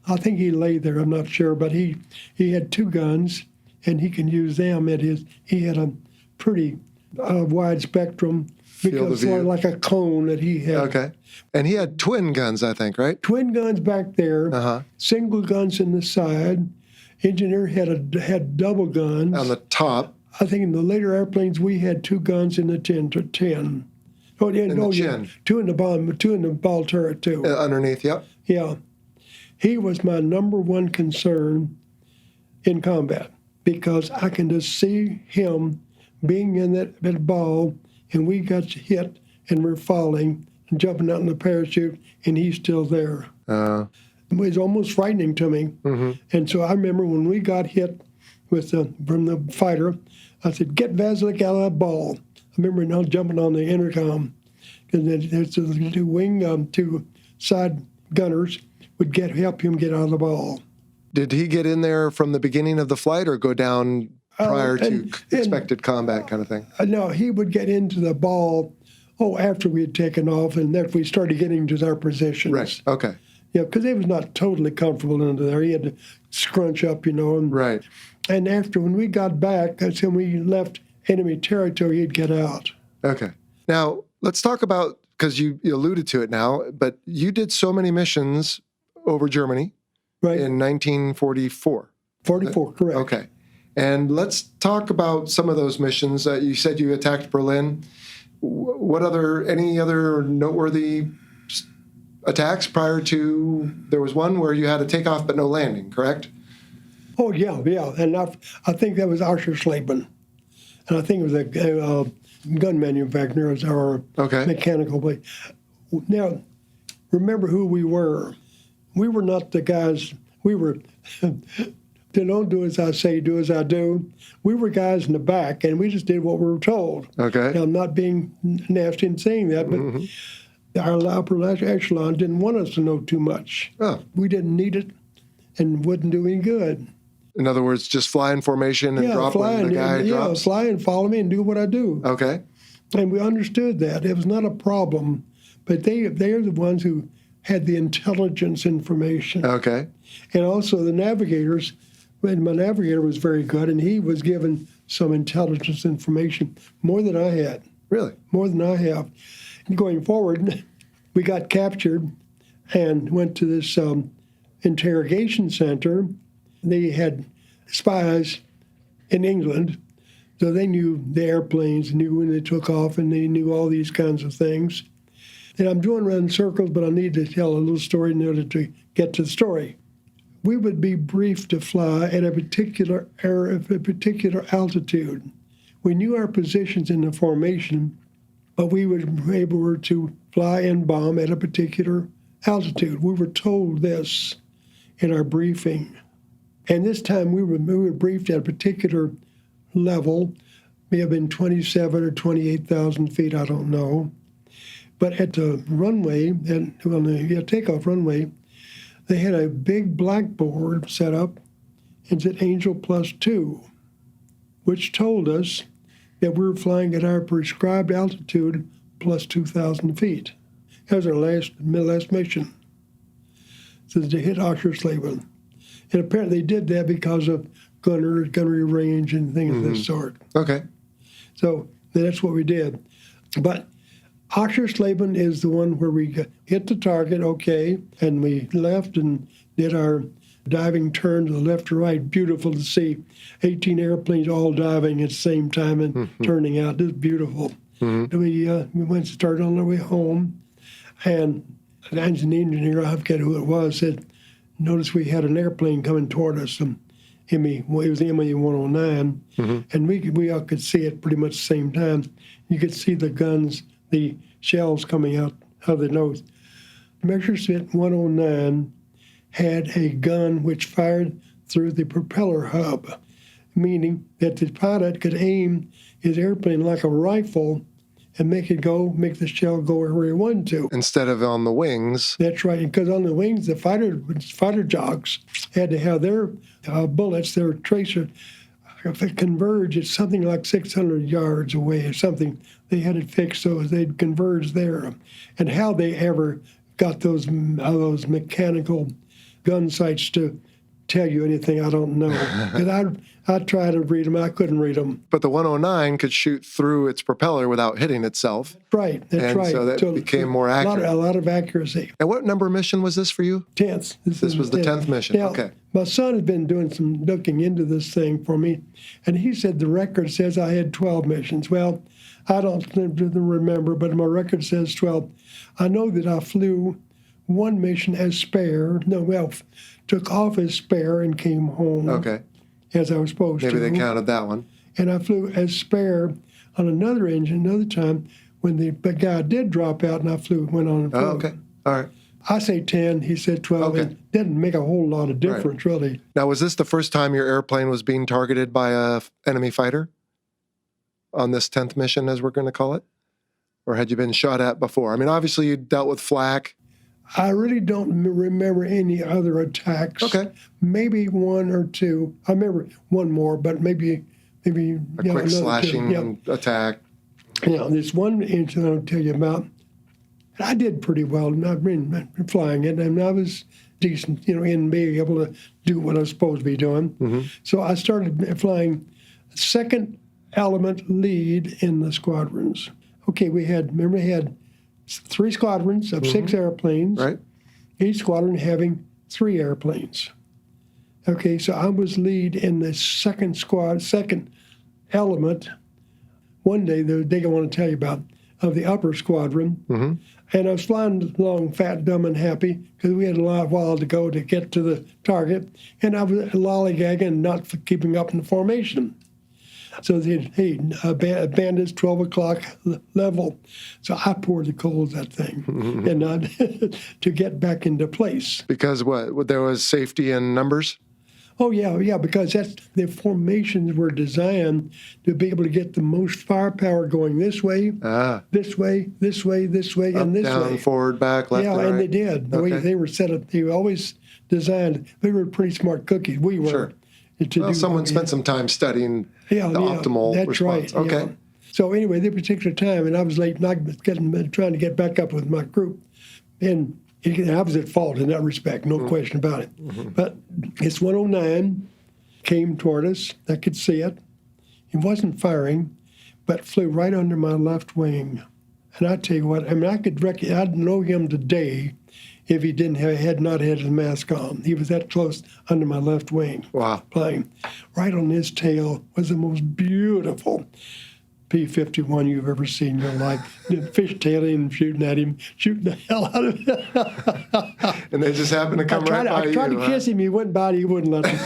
I think he lay there, I'm not sure, but he had 2 guns, and he can use them. He had a pretty wide spectrum, because sort of like a cone that he had. Okay. And he had twin guns, I think, right? Twin guns back there, single guns in the side. Engineer had double guns. On the top. I think in the later airplanes, we had 2 guns in the 10. Oh, yeah, the chin. 2 in the bomb, 2 in the ball turret, too. Underneath, yep. Yeah. He was my number one concern in combat because I can just see him being in that ball, and we got hit, and we're falling, and jumping out in the parachute, and he's still there. It was almost frightening to me. Mm-hmm. And so I remember when we got hit from the fighter, I said, "Get Vasilic out of that ball." I remember now jumping on the intercom, and there's the 2 side gunners would help him get out of the ball. Did he get in there from the beginning of the flight or go down prior to expected combat kind of thing? No, he would get into the ball, after we had taken off, and then we started getting to our positions. Right, okay. Yeah, because he was not totally comfortable under there. He had to scrunch up, And, right. And when we got back, that's when we left enemy territory, he'd get out. Okay. Now, let's talk about, because you alluded to it now, but you did so many missions over Germany in 1944. 44, correct. Okay. And let's talk about some of those missions. You said you attacked Berlin. Any other noteworthy attacks prior to, there was one where you had a takeoff but no landing, correct? Oh, yeah. And I think that was Aschersleben. And I think it was a gun manufacturer or mechanical place. Now, remember who we were. We were not the guys, we were, don't do as I say, do as I do. We were guys in the back, and we just did what we were told. Okay. Now, I'm not being nasty in saying that, but our upper echelon didn't want us to know too much. Oh. We didn't need it and wouldn't do any good. In other words, just fly in formation and drop when the guy drops? Yeah, fly and follow me and do what I do. Okay. And we understood that. It was not a problem, but they are the ones who had the intelligence information. Okay. And also the navigators, and my navigator was very good, and he was given some intelligence information, more than I had. Really? More than I have. And going forward, we got captured and went to this interrogation center. They had spies in England, so they knew the airplanes, knew when they took off, and they knew all these kinds of things. And I'm doing around circles, but I need to tell a little story in order to get to the story. We would be briefed to fly at a particular altitude. We knew our positions in the formation, but we were able to fly and bomb at a particular altitude. We were told this in our briefing. And this time we were briefed at a particular level, may have been 27 or 28,000 feet, I don't know. But at the runway, on the takeoff runway, they had a big blackboard set up and said Angel +2, which told us that we were flying at our prescribed altitude plus 2,000 feet. That was our last mission. This is to hit Aschersleben. And apparently they did that because of gunnery range and things of this sort. Okay. So that's what we did. But Oxersleben is the one where we hit the target, okay, and we left and did our diving turn to the left or right. Beautiful to see 18 airplanes all diving at the same time and turning out. It was beautiful. We went to start on our way home, and an engineer, I forget who it was, said, notice we had an airplane coming toward us, it was the ME-109, and we all could see it pretty much the same time. You could see the guns, the shells coming out of the nose. Messerschmitt 109 had a gun which fired through the propeller hub, meaning that the pilot could aim his airplane like a rifle and make the shell go where he wanted to. Instead of on the wings. That's right, because on the wings, the fighter jocks had to have their bullets, their tracer, if it converge, it's something like 600 yards away or something. They had it fixed so they'd converge there. And how they ever got those mechanical gun sights to tell you anything, I don't know. Because I tried to read them, I couldn't read them. But the 109 could shoot through its propeller without hitting itself. Right, that's right. So that became more accurate. A lot of accuracy. And what number mission was this for you? 10th. This was the 10th mission, now, okay. My son has been doing some looking into this thing for me, and he said the record says I had 12 missions. Well, I don't remember, but my record says 12. I know that I flew one mission as spare. Took off as spare and came home. Okay. As I was supposed to. Maybe they counted that one. And I flew as spare on another engine another time when the guy did drop out, and I went on and flew. Oh, okay. All right. I say 10, he said 12. Okay. It didn't make a whole lot of difference, really. Now, was this the first time your airplane was being targeted by a enemy fighter on this 10th mission, as we're going to call it? Or had you been shot at before? I mean, obviously you dealt with flak. I really don't remember any other attacks. Okay. Maybe one or two. I remember one more, but maybe a quick slashing attack. There's one incident I'll tell you about. I did pretty well. I've been flying it, and I was decent, in being able to do what I was supposed to be doing. So I started flying second element lead in the squadrons. Okay, we had 3 squadrons of 6 airplanes, right? Each squadron having 3 airplanes. Okay, so I was lead in the second element. One day, the day I want to tell you about, of the upper squadron, and I was flying along fat, dumb, and happy because we had a while to go to get to the target, and I was lollygagging and not keeping up in the formation. So they said, hey, bandits, 12 o'clock level. So I poured the coals that thing and to get back into place. Because what? There was safety in numbers? Oh, yeah, because the formations were designed to be able to get the most firepower going this way, this way, this way, this way, up, and this down, way. Forward, back, left, yeah, right. and they did. The way they were set up, they were always designed. They were pretty smart cookies. We were. Sure. Well, someone spent some time studying the optimal that's response. Right, okay. Yeah. So anyway, that particular time, and I was late, trying to get back up with my group, and I was at fault in that respect, no question about it. But this 109 came toward us. I could see it. He wasn't firing, but flew right under my left wing. And I tell you what, I mean, I'd know him today if he had not had his mask on. He was that close under my left wing. Wow. Playing. Right on his tail was the most beautiful P-51 you've ever seen in your life. Fishtailing him, shooting at him, shooting the hell out of him. And they just happened to come right by you. I tried to kiss him. He wouldn't bite. He wouldn't let him.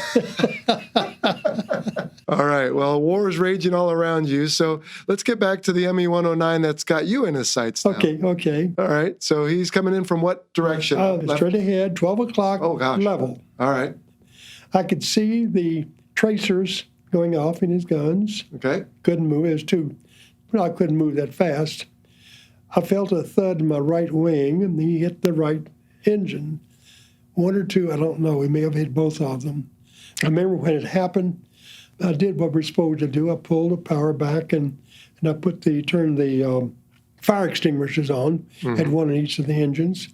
All right. Well, war is raging all around you. So let's get back to the ME-109 that's got you in his sights now. Okay. All right. So he's coming in from what direction? Straight ahead, 12 o'clock level. All right. I could see the tracers going off in his guns. Okay. Couldn't move. I couldn't move that fast. I felt a thud in my right wing, and he hit the right engine. One or two, I don't know. He may have hit both of them. I remember when it happened, I did what we're supposed to do. I pulled the power back, and I turned the fire extinguishers on, had one in each of the engines.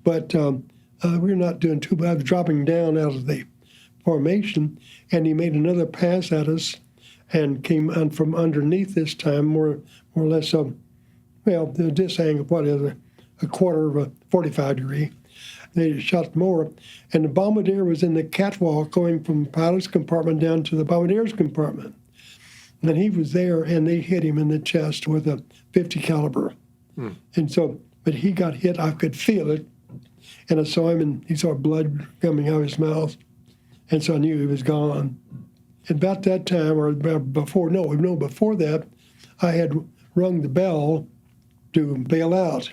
But we were not doing too bad. I was dropping down out of the formation, and he made another pass at us and came on from underneath this time, more or less, the this angle, what is it, a quarter of a 45 degree. They shot more, and the bombardier was in the catwalk going from the pilot's compartment down to the bombardier's compartment. And he was there, and they hit him in the chest with a 50 caliber. And so, but he got hit. I could feel it, and I saw him, and he saw blood coming out of his mouth, and so I knew he was gone. And about that time, or before that, I had rung the bell to bail out.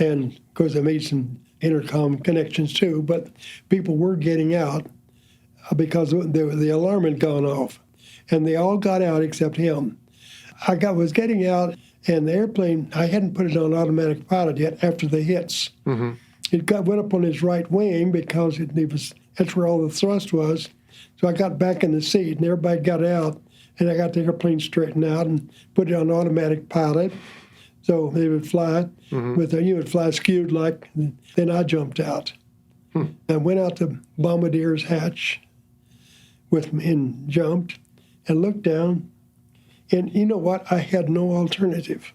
And of course, I made some intercom connections too, but people were getting out because the alarm had gone off. And they all got out except him. Was getting out, and the airplane, I hadn't put it on automatic pilot yet after the hits. Mm-hmm. It went up on his right wing because that's where all the thrust was. So I got back in the seat, and everybody got out, and I got the airplane straightened out and put it on automatic pilot. So they would fly you would fly skewed like, then I jumped out. I went out the bombardier's hatch with me and jumped and looked down. And you know what? I had no alternative.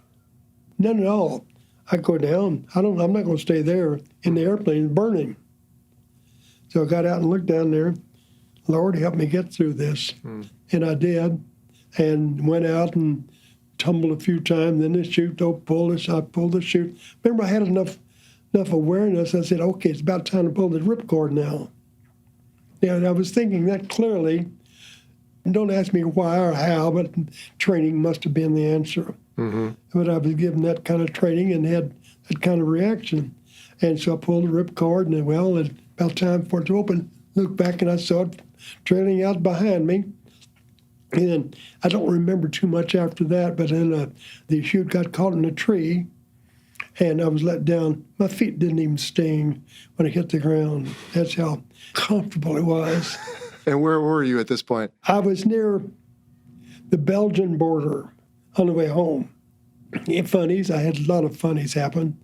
None at all. I go down. I'm not going to stay there in the airplane burning. So I got out and looked down there. Lord, help me get through this. And I did, and went out and tumbled a few times, then the chute, I pulled the chute. Remember, I had enough awareness. I said, okay, it's about time to pull the ripcord now. And I was thinking that clearly. Don't ask me why or how, but training must have been the answer. Mm-hmm. But I was given that kind of training and had that kind of reaction. And so I pulled the ripcord, and it's about time for it to open. Looked back, and I saw it trailing out behind me. And I don't remember too much after that, but then the chute got caught in a tree, and I was let down. My feet didn't even sting when I hit the ground. That's how comfortable it was. And where were you at this point? I was near the Belgian border on the way home. Funnies, I had a lot of funnies happen.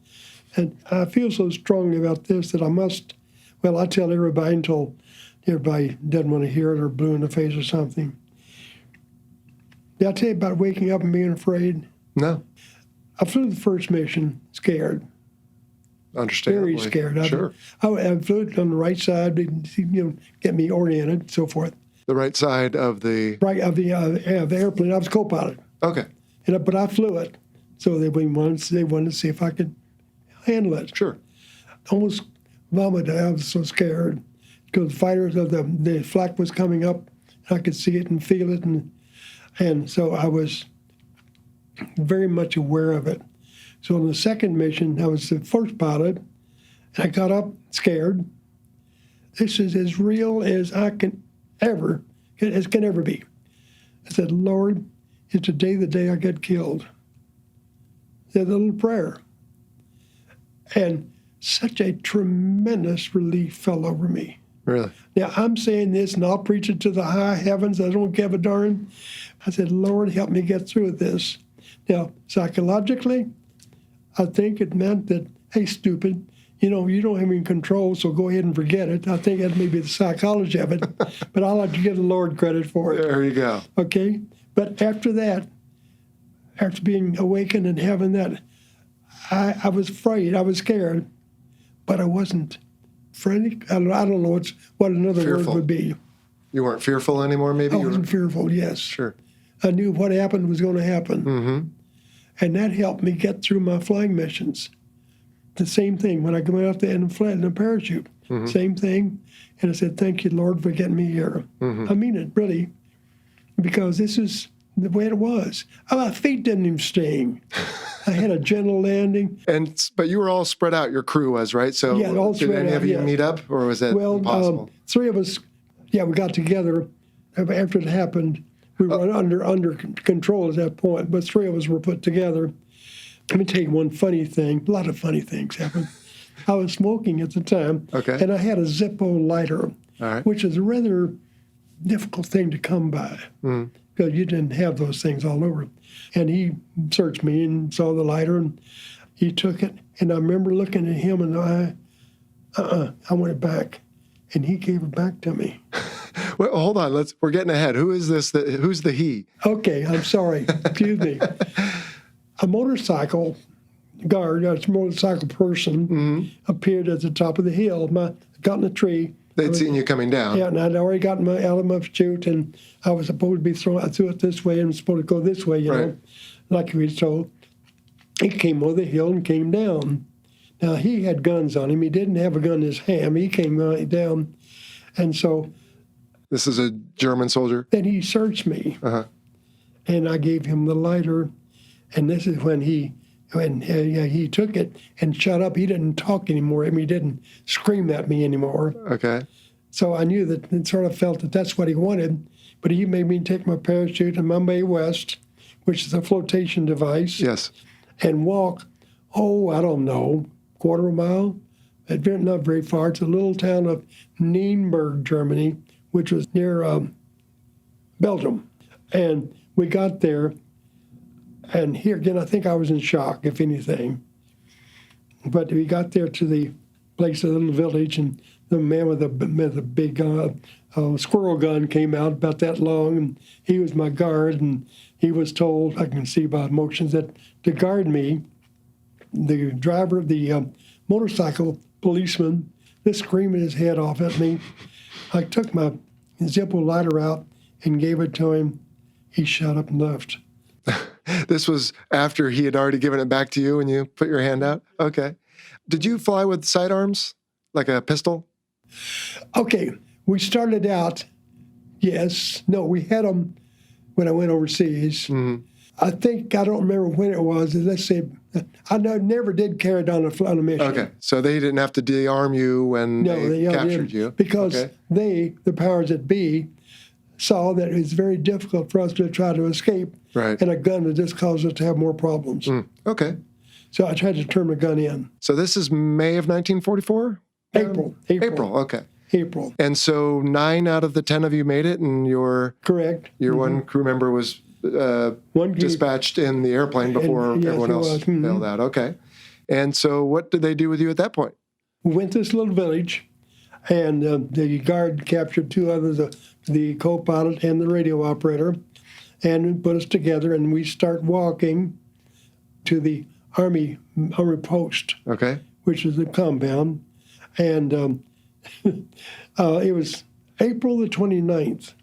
And I feel so strongly about this that I tell everybody until everybody doesn't want to hear it or blue in the face or something. Did I tell you about waking up and being afraid? No. I flew the first mission scared. Understandably. Very scared. Sure. I flew it on the right side, get me oriented, and so forth. The right side of the... Right, of the airplane. I was co-pilot. Okay. But I flew it. So they wanted to see if I could handle it. Sure. Almost vomited. I was so scared because the fighters of the flak was coming up. I could see it and feel it, and so I was very much aware of it. So on the second mission, I was the first pilot, and I got up scared. This is as real as can ever be. I said, Lord, it's the day I get killed. I said a little prayer. And such a tremendous relief fell over me. Really? Now, I'm saying this, and I'll preach it to the high heavens. I don't give a darn. I said, Lord, help me get through this. Now, psychologically, I think it meant that, hey, stupid, you don't have any control, so go ahead and forget it. I think that may be the psychology of it, but I like to give the Lord credit for it. There you go. Okay? But after that, after being awakened and having that, I was afraid. I was scared, but I wasn't frantic. I don't know what another fearful. word would be. You weren't fearful anymore, maybe? I wasn't fearful, yes. Sure. I knew what happened was going to happen. Mm-hmm. And that helped me get through my flying missions. The same thing when I went out there and fled in a parachute. Mm-hmm. Same thing. And I said, thank you, Lord, for getting me here. Mm-hmm. I mean it, really, because this is the way it was. My feet didn't even sting. I had a gentle landing. But you were all spread out, your crew was, right? So yeah, all did any of you meet up, or was that impossible? Three of us, we got together after it happened. We were under control at that point, but three of us were put together. Let me tell you one funny thing. A lot of funny things happened. I was smoking at the time, and I had a Zippo lighter, which is a rather difficult thing to come by because you didn't have those things all over. And he searched me and saw the lighter, and he took it. And I remember looking at him, and I want it back. and he gave it back to me. Well, hold on. We're getting ahead. Who is this? Who's the he? Okay, I'm sorry. Excuse me. A motorcycle guard, a motorcycle person, appeared at the top of the hill. Got in a tree. They'd seen you coming down. Yeah, and I'd already gotten out of my chute, and I was supposed to be I threw it this way, and was supposed to go this way, you know, like we were told. He came over the hill and came down. Now, he had guns on him. He didn't have a gun in his hand. He came right down, and so... This is a German soldier? Then he searched me, and I gave him the lighter, and this is when he took it and shut up. He didn't talk anymore. I mean, he didn't scream at me anymore. Okay. So I knew that it sort of felt that that's what he wanted, but he made me take my parachute and my May West, which is a flotation device. Yes. And walk, I don't know, quarter of a mile. Not very far. It's a little town of Nienburg, Germany, which was near Belgium. And we got there, and here again, I think I was in shock, if anything. But we got there to the place, a little village, and the man with a big squirrel gun came out about that long, and he was my guard, and he was told, I can see by motions, that to guard me, the driver of the motorcycle policeman, just screaming his head off at me. I took my Zippo lighter out and gave it to him. He shut up and left. This was after he had already given it back to you and you put your hand out? Okay. Did you fly with sidearms, like a pistol? Okay. We started out, yes. No, we had them when I went overseas. Mm-hmm. I don't remember when it was. Let's say, I never did carry it on a mission. Okay, so they didn't have to de-arm you when they captured you? Because the powers that be, saw that it was very difficult for us to try to escape, and a gun would just cause us to have more problems. Okay. So I tried to turn my gun in. So this is May of 1944? April. Okay. April. And so 9 out of the 10 of you made it, and your one crew member was dispatched in the airplane before everyone else bailed out. Okay. And so what did they do with you at that point? We went to this little village, and the guard captured 2 others, the co-pilot and the radio operator, and put us together, and we start walking to the Army post, which is a compound. And it was April the 29th.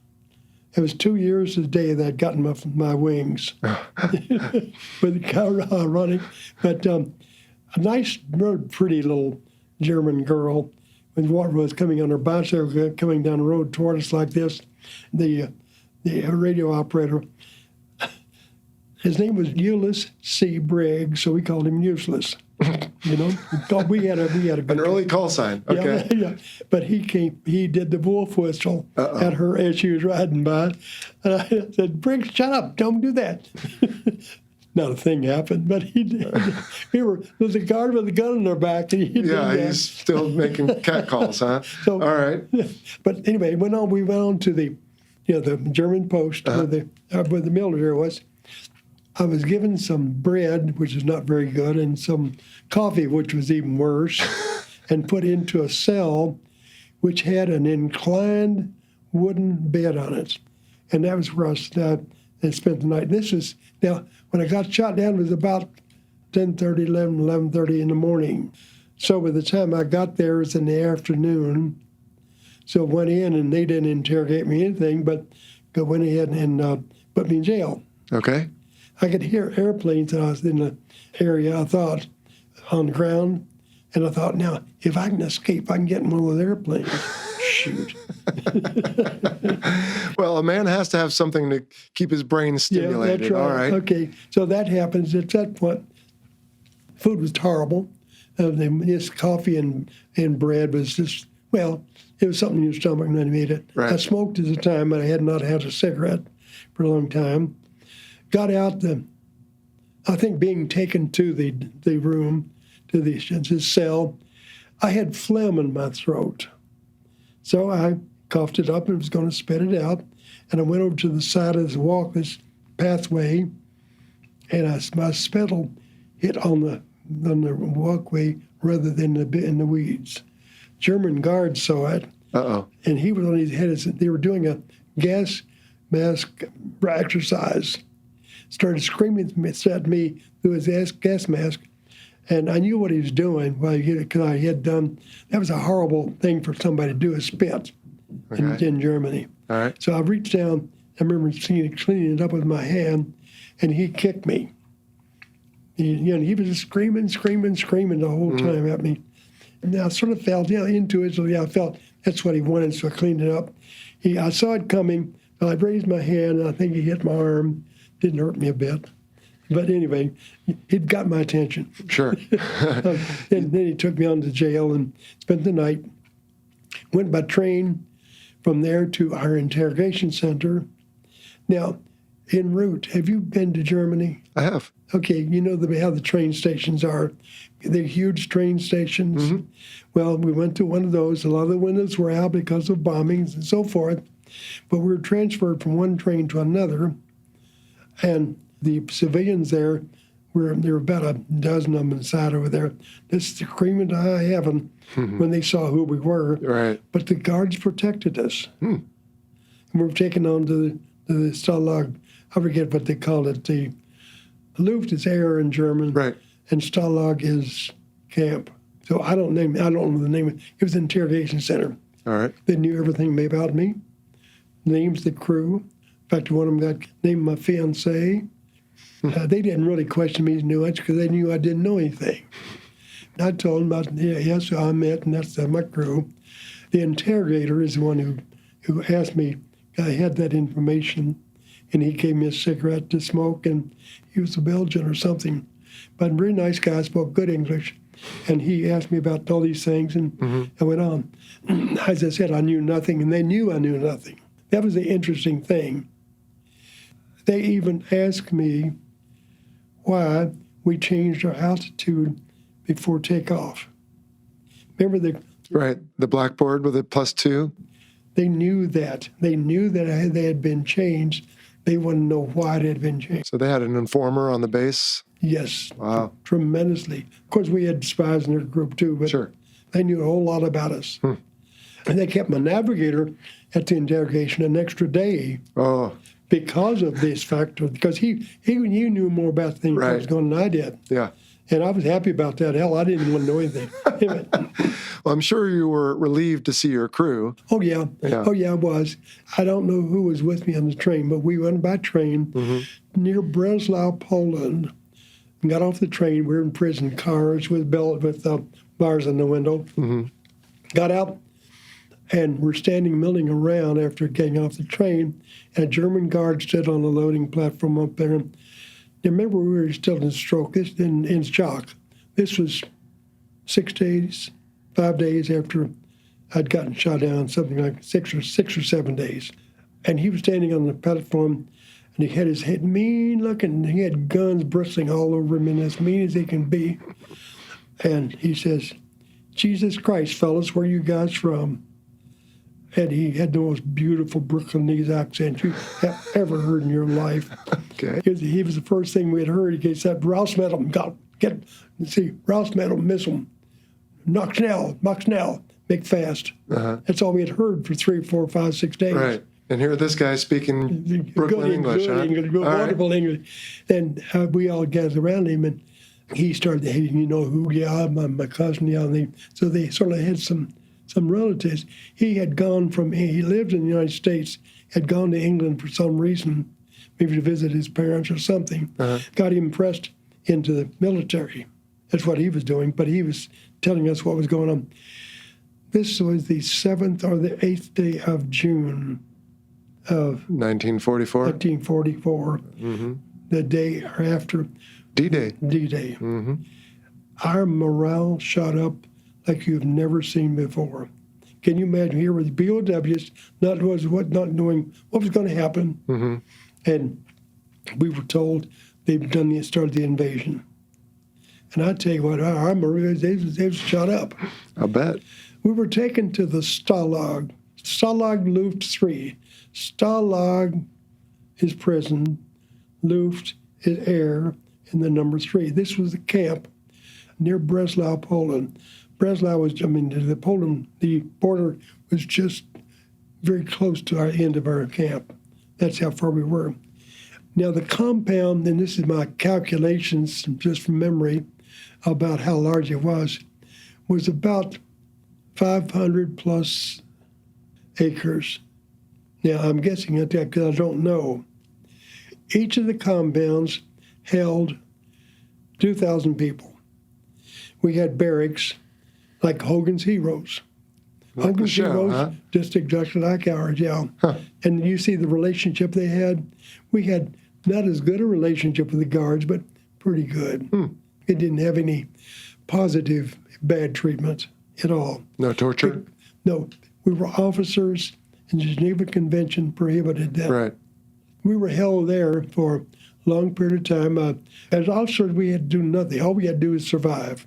It was 2 years to the day that I'd gotten my wings with the car running. But a nice, pretty little German girl was coming on her bicycle, coming down the road toward us like this. The radio operator, his name was Ulysses C. Briggs, so we called him Useless. You know, we had a good an early call sign. Okay. Yeah. But he did the wolf whistle at her as she was riding by. And I said, Briggs, shut up, don't do that. Not a thing happened, but he did. There was a guard with a gun in their back, and he did that. He's still making cat calls, huh? So, all right. But anyway, we went on to the German post where the military was. I was given some bread, which is not very good, and some coffee, which was even worse, and put into a cell which had an inclined wooden bed on it. And that was where I spent the night. Now, when I got shot down, it was about 10:30, 11:30 in the morning. So by the time I got there, it was in the afternoon. So I went in, and they didn't interrogate me or anything, but went ahead and put me in jail. Okay. I could hear airplanes, and I was in the area, I thought, on the ground. And I thought, now, if I can escape, I can get in one of those airplanes. Shoot. Well, a man has to have something to keep his brain stimulated. Yeah, that's right. All right. Okay, so that happens. At that point, food was horrible. This coffee and bread was just, well, it was something in your stomach when I made it. Right. I smoked at the time, but I had not had a cigarette for a long time. Got out, I think being taken to the room, to the cell, I had phlegm in my throat. So I coughed it up and was going to spit it out. And I went over to the side of this pathway, and my spittle hit on the walkway rather than in the weeds. German guards saw it, Uh-oh. And he was on his head. They were doing a gas mask exercise. Started screaming at me through his gas mask. And I knew what he was doing because I had done, that was a horrible thing for somebody to do, is spit in Germany. All right. So I reached down, I remember cleaning it up with my hand, and he kicked me. He was just screaming the whole time at me. And I sort of fell into it, so I felt that's what he wanted, so I cleaned it up. I saw it coming, I raised my hand, and I think he hit my arm. Didn't hurt me a bit. But anyway, it got my attention. Sure. And then he took me on to jail and spent the night. Went by train from there to our interrogation center. Now, en route, have you been to Germany? I have. Okay, you know how the train stations are. They're huge train stations. Mm-hmm. Well, we went to one of those. A lot of the windows were out because of bombings and so forth. But we were transferred from one train to another. And the civilians there were about a dozen of them inside over there, just screaming to high heaven when they saw who we were. Right. But the guards protected us. And we were taken on to the Stalag. I forget what they called it. The Luft is air in German. Right. And Stalag is camp. So I don't know the name. It was an interrogation center. All right. They knew everything about me. Names of the crew. In fact, one of them got named my fiancée. They didn't really question me too much because they knew I didn't know anything. And I told them about, yes, who I met, and that's my crew. The interrogator is the one who asked me. I had that information, and he gave me a cigarette to smoke, and he was a Belgian or something. But a very nice guy, spoke good English, and he asked me about all these things, and I went on. As I said, I knew nothing, and they knew I knew nothing. That was the interesting thing. They even asked me why we changed our altitude before takeoff. Remember the blackboard with a +2? They knew that. They knew that they had been changed. They wouldn't know why it had been changed. So they had an informer on the base? Yes. Wow. Tremendously. Of course, we had spies in their group too, but sure. They knew a whole lot about us. And they kept my navigator at the interrogation an extra day. Oh. Because of this factor, because he knew more about things that was going on than I did. Yeah. And I was happy about that. Hell, I didn't want to know anything. Well, I'm sure you were relieved to see your crew. Oh, yeah. Oh, yeah, I was. I don't know who was with me on the train, but we went by train near Breslau, Poland. Got off the train. We were in prison cars with bars in the window. Got out. And we're milling around after getting off the train, and a German guard stood on the loading platform up there. And remember, we were still in shock. This was 5 days after I'd gotten shot down, something like six or 7 days. And he was standing on the platform, and he had his head mean looking. He had guns bristling all over him, and as mean as he can be. And he says, "Jesus Christ, fellas, where you guys from?" And he had the most beautiful Brooklynese accent you have ever heard in your life. Okay. He was the first thing we had heard. He said, "Rausmetal, Rausmetal, missile, knock now, make fast." That's all we had heard for 3, 4, 5, 6 days. Right. And here this guy speaking Brooklyn English, good English, wonderful English. And we all gathered around him, and he started hating, who, my cousin, so they sort of had some relatives. He had he lived in the United States, had gone to England for some reason, maybe to visit his parents or something, got him pressed into the military. That's what he was doing, but he was telling us what was going on. This was the 7th or the 8th day of June of 1944. 1944, the day after D-Day. D-Day. Our morale shot up like you've never seen before. Can you imagine? Here with BOWs, not knowing what was going to happen, and we were told they've started the invasion. And I tell you what, our Marines, they was shot up. I'll bet. We were taken to the Stalag Luft 3. Stalag is prison, Luft is air, and the number 3. This was the camp near Breslau, Poland. Breslau was, the border was just very close to our end of our camp. That's how far we were. Now the compound, and this is my calculations just from memory about how large it was about 500 plus acres. Now I'm guessing at that because I don't know. Each of the compounds held 2,000 people. We had barracks like Hogan's Heroes. Like Hogan's show, Heroes, huh? just exactly like ours, yeah. Huh. And you see the relationship they had. We had not as good a relationship with the guards, but pretty good. It didn't have any positive bad treatment at all. No torture? No, we were officers, and the Geneva Convention prohibited that. Right. We were held there for a long period of time. As officers, we had to do nothing. All we had to do was survive.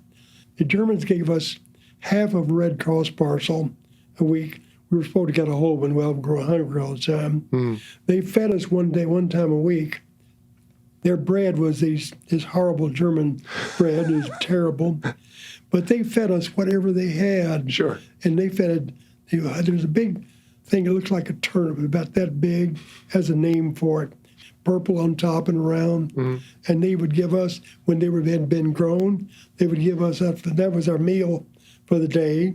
The Germans gave us half of a Red Cross parcel a week. We were supposed to get a whole one. Well, we were hungry all the time. They fed us one time a week. Their bread was this horrible German bread. It was terrible. But they fed us whatever they had. Sure. And they fed it. There's a big thing that looks like a turnip, about that big, has a name for it. Purple on top and around. And they would give us, when they had been grown, they would give us, that was our meal for the day,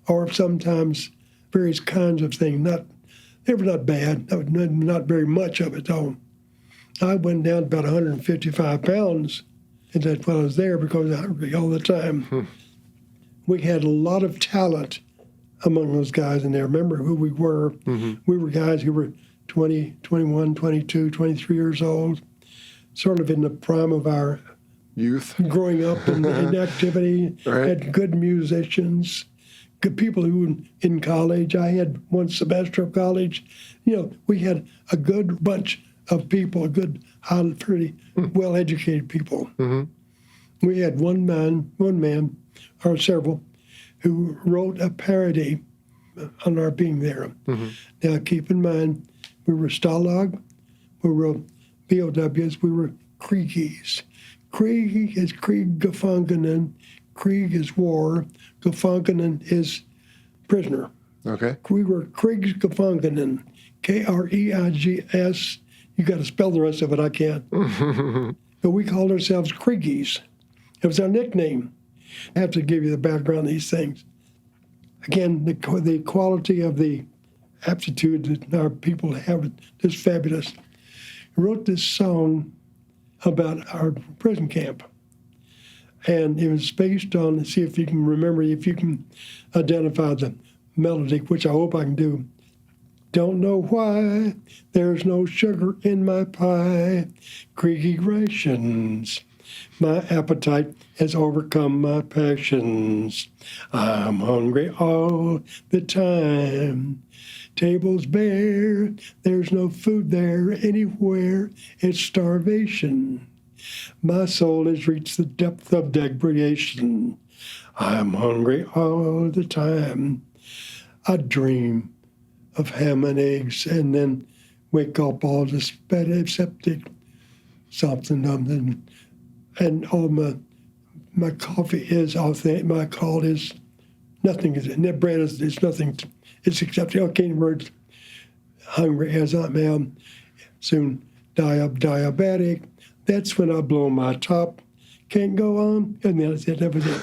or sometimes various kinds of things. They were not bad, not very much of it, though. I went down about 155 pounds and that's while I was there because I was hungry all the time. We had a lot of talent among those guys in there. Remember who we were. We were guys who were 20, 21, 22, 23 years old, sort of in the prime of our youth, growing up in activity, right. Had good musicians, good people who in college. I had one semester of college. We had a good bunch of people, a good, pretty well-educated people. We had one man, or several, who wrote a parody on our being there. Now, keep in mind, we were Stalag, we were BOWs, we were Kriegies. Krieg is Kriegsgefangenen. Krieg is war. Gefangenen is prisoner. Okay. We were Kriegsgefangenen. Kreigs. You got to spell the rest of it. I can't. But we called ourselves Kriegies. It was our nickname. I have to give you the background of these things. Again, the quality of the aptitude that our people have is fabulous. I wrote this song about our prison camp. And it was based on, see if you can remember, if you can identify the melody, which I hope I can do. Don't know why there's no sugar in my pie. Creaky rations. My appetite has overcome my passions. I'm hungry all the time. Tables bare, there's no food there anywhere. It's starvation. My soul has reached the depth of degradation. I'm hungry all the time. I dream of ham and eggs and then wake up all dyspeptic, something. And all my coffee is off the, my call is nothing. And that bread is nothing. It's except okay words. Hungry as I am, soon die of diabetic. That's when I blow my top. Can't go on. And that's it. That was it.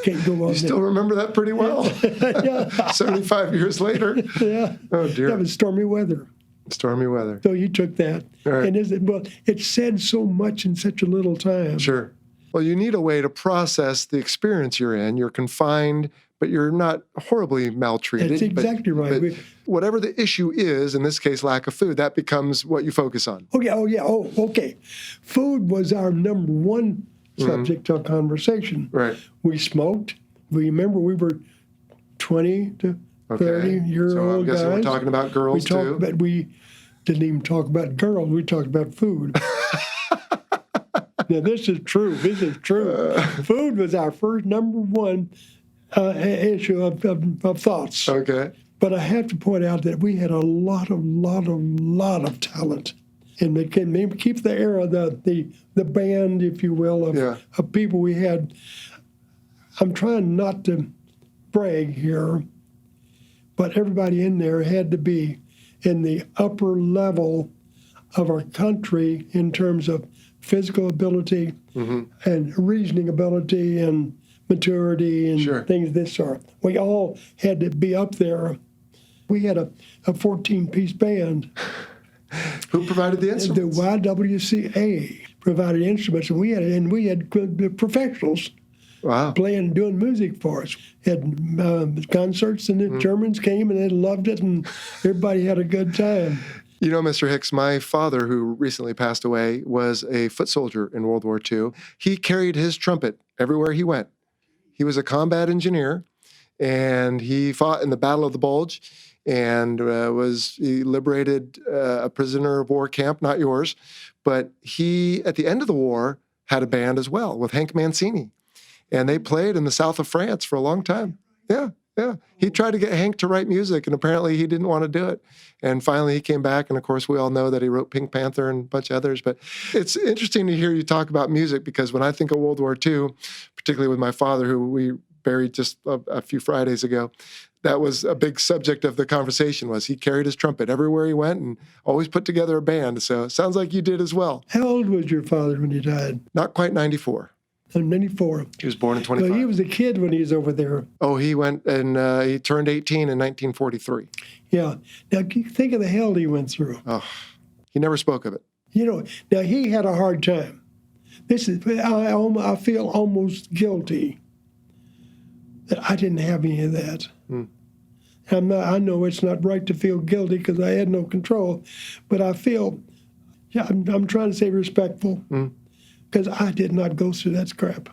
Can't go on. You still remember that pretty well. Yeah. 75 years later. Yeah. Oh, dear. That was stormy weather. Stormy weather. So you took that. Right. And it said so much in such a little time. Sure. Well, you need a way to process the experience you're in. You're confined, but you're not horribly maltreated. That's exactly right. But whatever the issue is, in this case, lack of food, that becomes what you focus on. Okay. Food was our number one subject of conversation. Right. We smoked. Remember, we were 20 to 30-year-old guys. So I'm guessing we're talking about girls, too? But we didn't even talk about girls. We talked about food. Now, this is true. Food was our first number one issue of thoughts. Okay. But I have to point out that we had a lot of talent. And they can maybe keep the era, the band, if you will, of people we had. I'm trying not to brag here, but everybody in there had to be in the upper level of our country in terms of physical ability and reasoning ability and maturity and things of this sort. We all had to be up there. We had a 14-piece band. Who provided the instruments? The WWII provided instruments, and we had professionals playing, doing music for us. Had concerts, and the Germans came and they loved it, and everybody had a good time. You know, Mr. Hicks, my father, who recently passed away, was a foot soldier in World War II. He carried his trumpet everywhere he went. He was a combat engineer, and he fought in the Battle of the Bulge, and he liberated a prisoner of war camp, not yours, but he, at the end of the war, had a band as well with Hank Mancini, and they played in the south of France for a long time. Yeah. He tried to get Hank to write music, and apparently he didn't want to do it. And finally he came back, and of course we all know that he wrote Pink Panther and a bunch of others. But it's interesting to hear you talk about music, because when I think of World War II, particularly with my father, who we buried just a few Fridays ago, that was a big subject of the conversation. Was he carried his trumpet everywhere he went and always put together a band. So it sounds like you did as well. How old was your father when he died? Not quite 94. 94. He was born in 25. Well, he was a kid when he was over there. Oh, he went and he turned 18 in 1943. Yeah. Now, think of the hell he went through. Oh, he never spoke of it. You know, now he had a hard time. I feel almost guilty that I didn't have any of that. I know it's not right to feel guilty because I had no control, but I feel, I'm trying to say respectful. Because I did not go through that crap.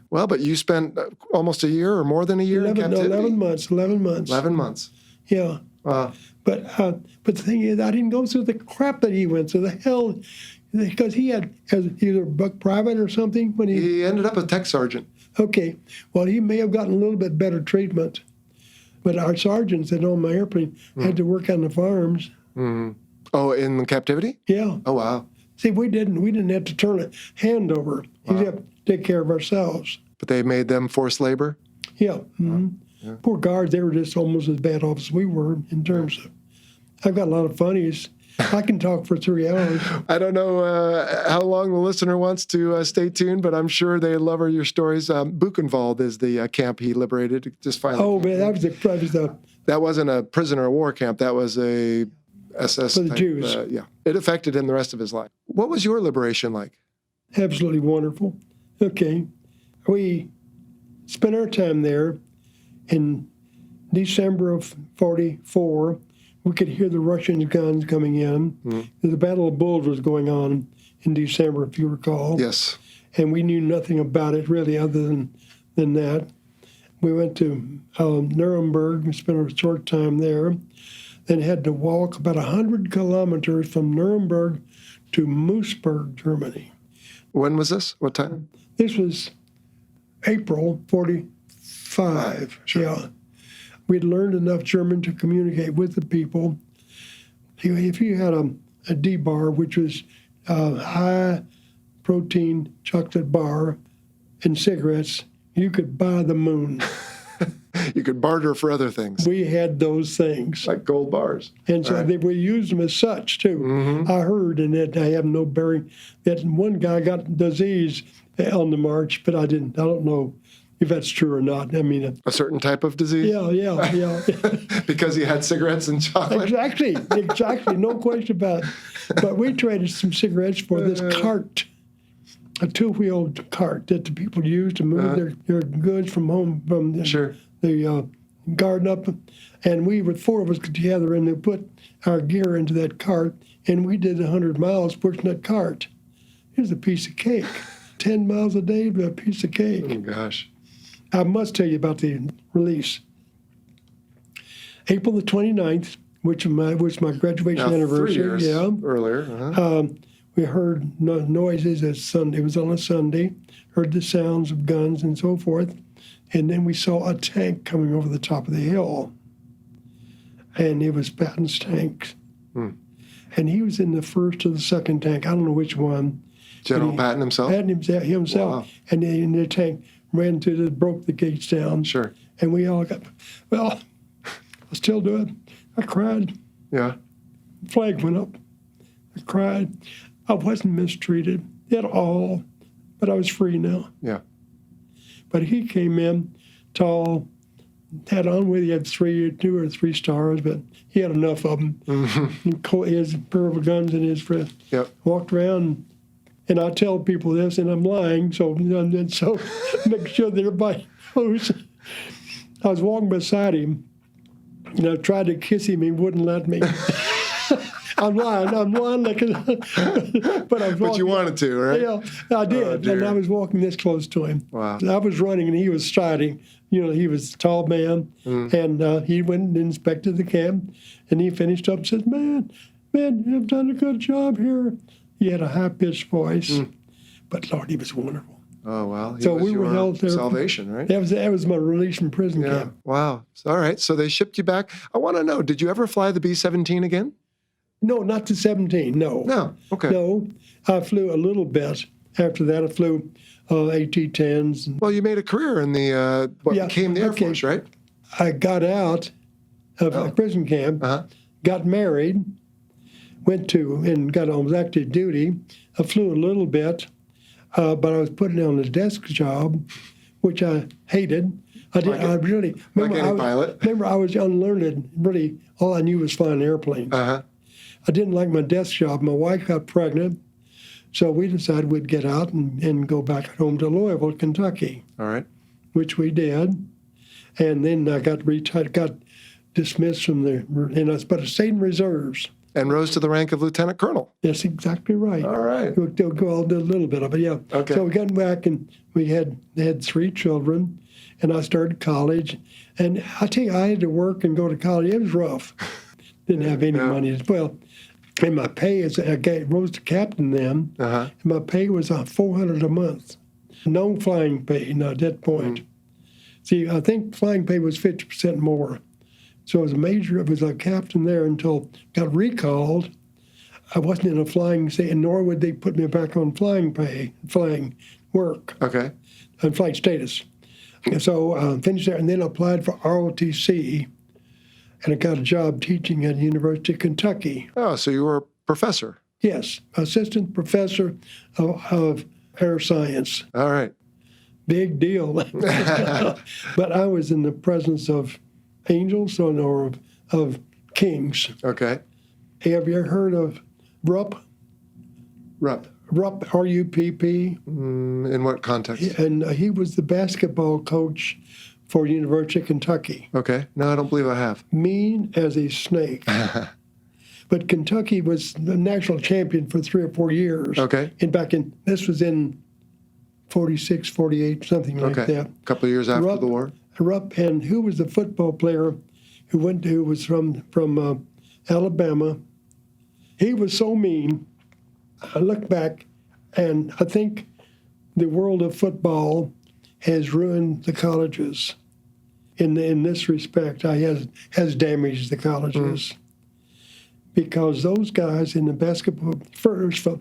Well, but you spent almost a year or more than a year in captivity? 11 months. 11 months. Yeah. But the thing is, I didn't go through the crap that he went through. The hell, because he had either buck private or something. When he ended up a tech sergeant. Okay. Well, he may have gotten a little bit better treatment. But our sergeants that owned my airplane had to work on the farms. Oh, in captivity? Yeah. Oh, wow. See, we didn't have to turn a hand over. We have to take care of ourselves. But they made them forced labor? Yeah. Poor guards, they were just almost as bad off as we were in terms of, I've got a lot of funnies. I can talk for 3 hours. I don't know how long the listener wants to stay tuned, but I'm sure they love your stories. Buchenwald is the camp he liberated. Just finally. Oh, man, that wasn't a prisoner of war camp. That was a SS for the type, Jews. It affected him the rest of his life. What was your liberation like? Absolutely wonderful. Okay. We spent our time there in December of 44. We could hear the Russian guns coming in. The Battle of Bulge was going on in December, if you recall. Yes. And we knew nothing about it, really, other than that. We went to Nuremberg and spent a short time there. Then had to walk about 100 kilometers from Nuremberg to Moosburg, Germany. When was this? What time? This was April 45. Sure. Yeah. We'd learned enough German to communicate with the people. If you had a D-bar, which was a high-protein chocolate bar and cigarettes, you could buy the moon. You could barter for other things. We had those things. Like gold bars. And so we used them as such, too. I heard, and I have no bearing, that one guy got disease on the march, but I don't know if that's true or not. I mean, a certain type of disease? Yeah. Because he had cigarettes and chocolate? Exactly. No question about it. But we traded some cigarettes for this cart, a two-wheeled cart that the people used to move their goods from home, from the garden up. And we were 4 of us together, and they put our gear into that cart, and we did 100 miles pushing that cart. Here's a piece of cake. 10 miles a day, but a piece of cake. Oh, gosh. I must tell you about the release. April the 29th, which was my graduation anniversary. 3 years earlier. We heard noises at Sunday. It was on a Sunday. Heard the sounds of guns and so forth. And then we saw a tank coming over the top of the hill. And it was Patton's tank. And he was in the first or the second tank. I don't know which one. General Patton himself? Patton himself. Wow. And the tank ran broke the gates down. Sure. And we all got, well, I still do it. I cried. Yeah. Flag went up. I cried. I wasn't mistreated at all, but I was free now. Yeah. But he came in tall, had on with, he had 2 or 3 stars, but he had enough of them. Mm-hmm. His purple guns in his friend. Yep. Walked around, and I tell people this, and I'm lying, so make sure that everybody knows. I was walking beside him, and I tried to kiss him, he wouldn't let me. I'm lying, like, but I was walking. But you wanted to, right? Yeah, I did, and I was walking this close to him. Wow. I was running, and he was striding. He was a tall man, and he went and inspected the camp, and he finished up and said, man, you've done a good job here. He had a high-pitched voice, but Lord, he was wonderful. Oh, wow. So we were held there. Salvation, right? That was my release from prison camp. Wow. All right. So they shipped you back. I want to know, did you ever fly the B-17 again? No, not the 17, no. No, okay. No, I flew a little bit. After that, I flew AT-10s. Well, you made a career in the, became the Air Force, right? I got out of prison camp, got married, went to and got on active duty. I flew a little bit, but I was put on a desk job, which I hated. I really remember. Like any pilot. Remember, I was unlearned. Really, all I knew was flying airplanes. I didn't like my desk job. My wife got pregnant, so we decided we'd get out and go back home to Louisville, Kentucky. All right. Which we did, and then I got dismissed from but I stayed in reserves. And rose to the rank of lieutenant colonel. That's exactly right. All right. They'll go a little bit of it, yeah. Okay. So we got back, and they had 3 children, and I started college. And I tell you, I had to work and go to college. It was rough. Didn't have any money as well. And my pay rose to captain then, and my pay was $400 a month. No flying pay at that point. See, I think flying pay was 50% more. So I was a captain there until got recalled. I wasn't in a flying state, nor would they put me back on flying work. Okay. And flight status. And so finished there, and then applied for ROTC, and I got a job teaching at the University of Kentucky. Oh, so you were a professor? Yes, assistant professor of air science. All right. Big deal. But I was in the presence of angels or of kings. Okay. Have you ever heard of Rupp? Rupp, R-U-P-P. In what context? And he was the basketball coach for University of Kentucky. Okay. No, I don't believe I have. Mean as a snake. But Kentucky was the national champion for 3 or 4 years. Okay. And this was in 46, 48, something like that. A couple of years after the war. Rupp, and who was the football player who was from Alabama? He was so mean. I look back, and I think the world of football has ruined the colleges. In this respect, has damaged the colleges because those guys in the basketball first, in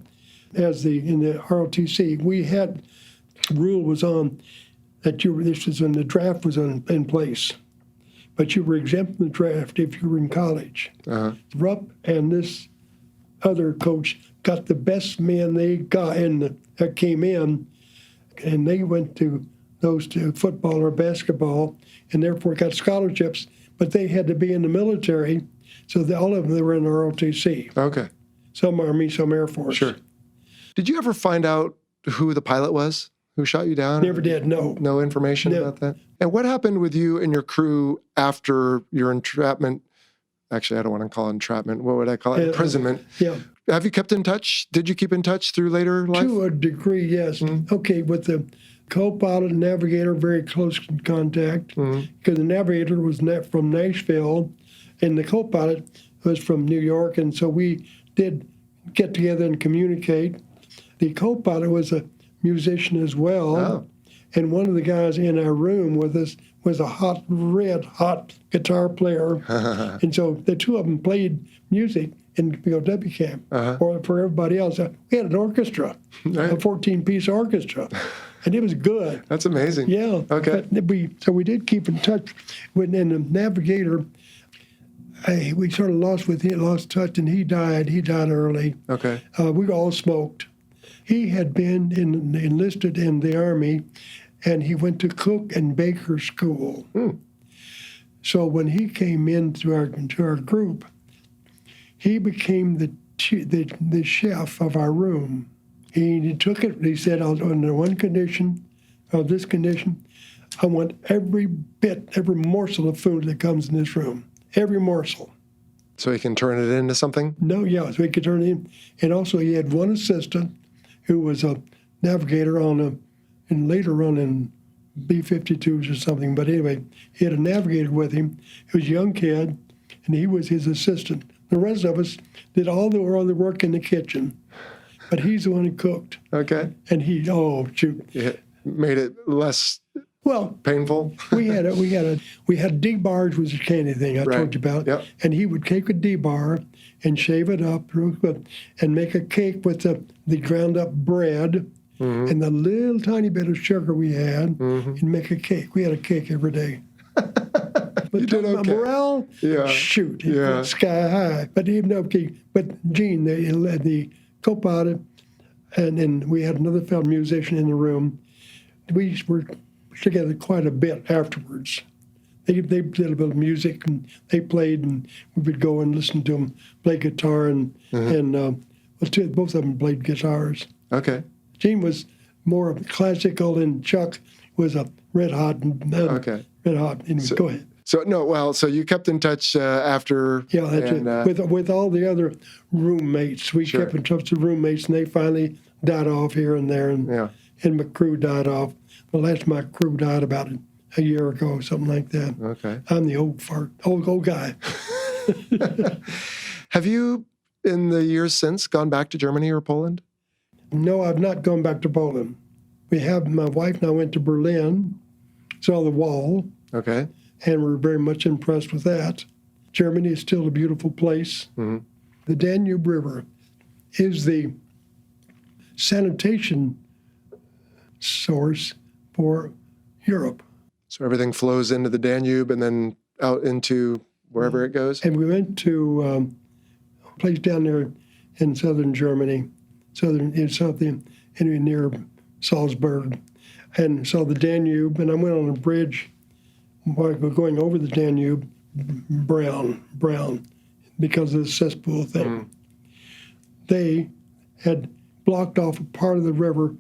the ROTC, we had rule was on that this was when the draft was in place, but you were exempt from the draft if you were in college. Rupp and this other coach got the best men they got that came in, and they went to those two, football or basketball, and therefore got scholarships, but they had to be in the military, so all of them they were in ROTC. Okay. Some Army, some Air Force. Sure. Did you ever find out who the pilot was who shot you down? Never did, no. No information about that? And what happened with you and your crew after your entrapment? Actually, I don't want to call it entrapment. What would I call it? Imprisonment. Yeah. Have you kept in touch? Did you keep in touch through later life? To a degree, yes. Okay, with the co-pilot and navigator, very close contact, because the navigator was from Nashville, and the co-pilot was from New York, and so we did get together and communicate. The co-pilot was a musician as well, and one of the guys in our room with us was a hot guitar player, and so the two of them played music in POW camp, or for everybody else. We had an orchestra, a 14-piece orchestra, And it was good. That's amazing. Yeah. Okay. But we did keep in touch. And the navigator, we sort of lost touch, and he died. He died early. Okay. We all smoked. He had been enlisted in the Army, and he went to cook and baker school. So when he came into our group, he became the chef of our room. He took it. He said, "Under one condition, of this condition, I want every morsel of food that comes in this room, every morsel." So he can turn it into something? No, yeah, so he could turn it in. And also, he had one assistant who was a navigator and later on in B-52s or something. But anyway, he had a navigator with him. He was a young kid, and he was his assistant. The rest of us did all the work in the kitchen, but he's the one who cooked. Okay. And he, Yeah. Made it less well, painful? we had D-bars, was a candy thing I told you about. Yep. And he would take a D-bar and shave it up and make a cake with the ground up bread and the little tiny bit of sugar we had and make a cake. We had a cake every day. But you did okay. Morale, shoot, it went sky high. But even though, but Gene, the co-pilot, and then we had another fellow musician in the room. We were together quite a bit afterwards. They did a bit of music, and they played, and we would go and listen to them play guitar, and both of them played guitars. Okay. Gene was more of classical, and Chuck was a red hot. Red hot. Anyway, go ahead. So you kept in touch after. Yeah, that's it. With all the other roommates. We kept in touch with roommates, and they finally died off here and there, and my crew died off. The last of my crew died about a year ago, something like that. Okay. I'm the old guy. Have you, in the years since, gone back to Germany or Poland? No, I've not gone back to Poland. My wife and I went to Berlin, saw the wall. Okay. And we're very much impressed with that. Germany is still a beautiful place. Mm-hmm. The Danube River is the sanitation source for Europe. So everything flows into the Danube and then out into wherever it goes? And we went to a place down there in southern Germany, near Salzburg, and saw the Danube. And I went on a bridge going over the Danube, brown, because of the cesspool thing. They had blocked off a part of the river,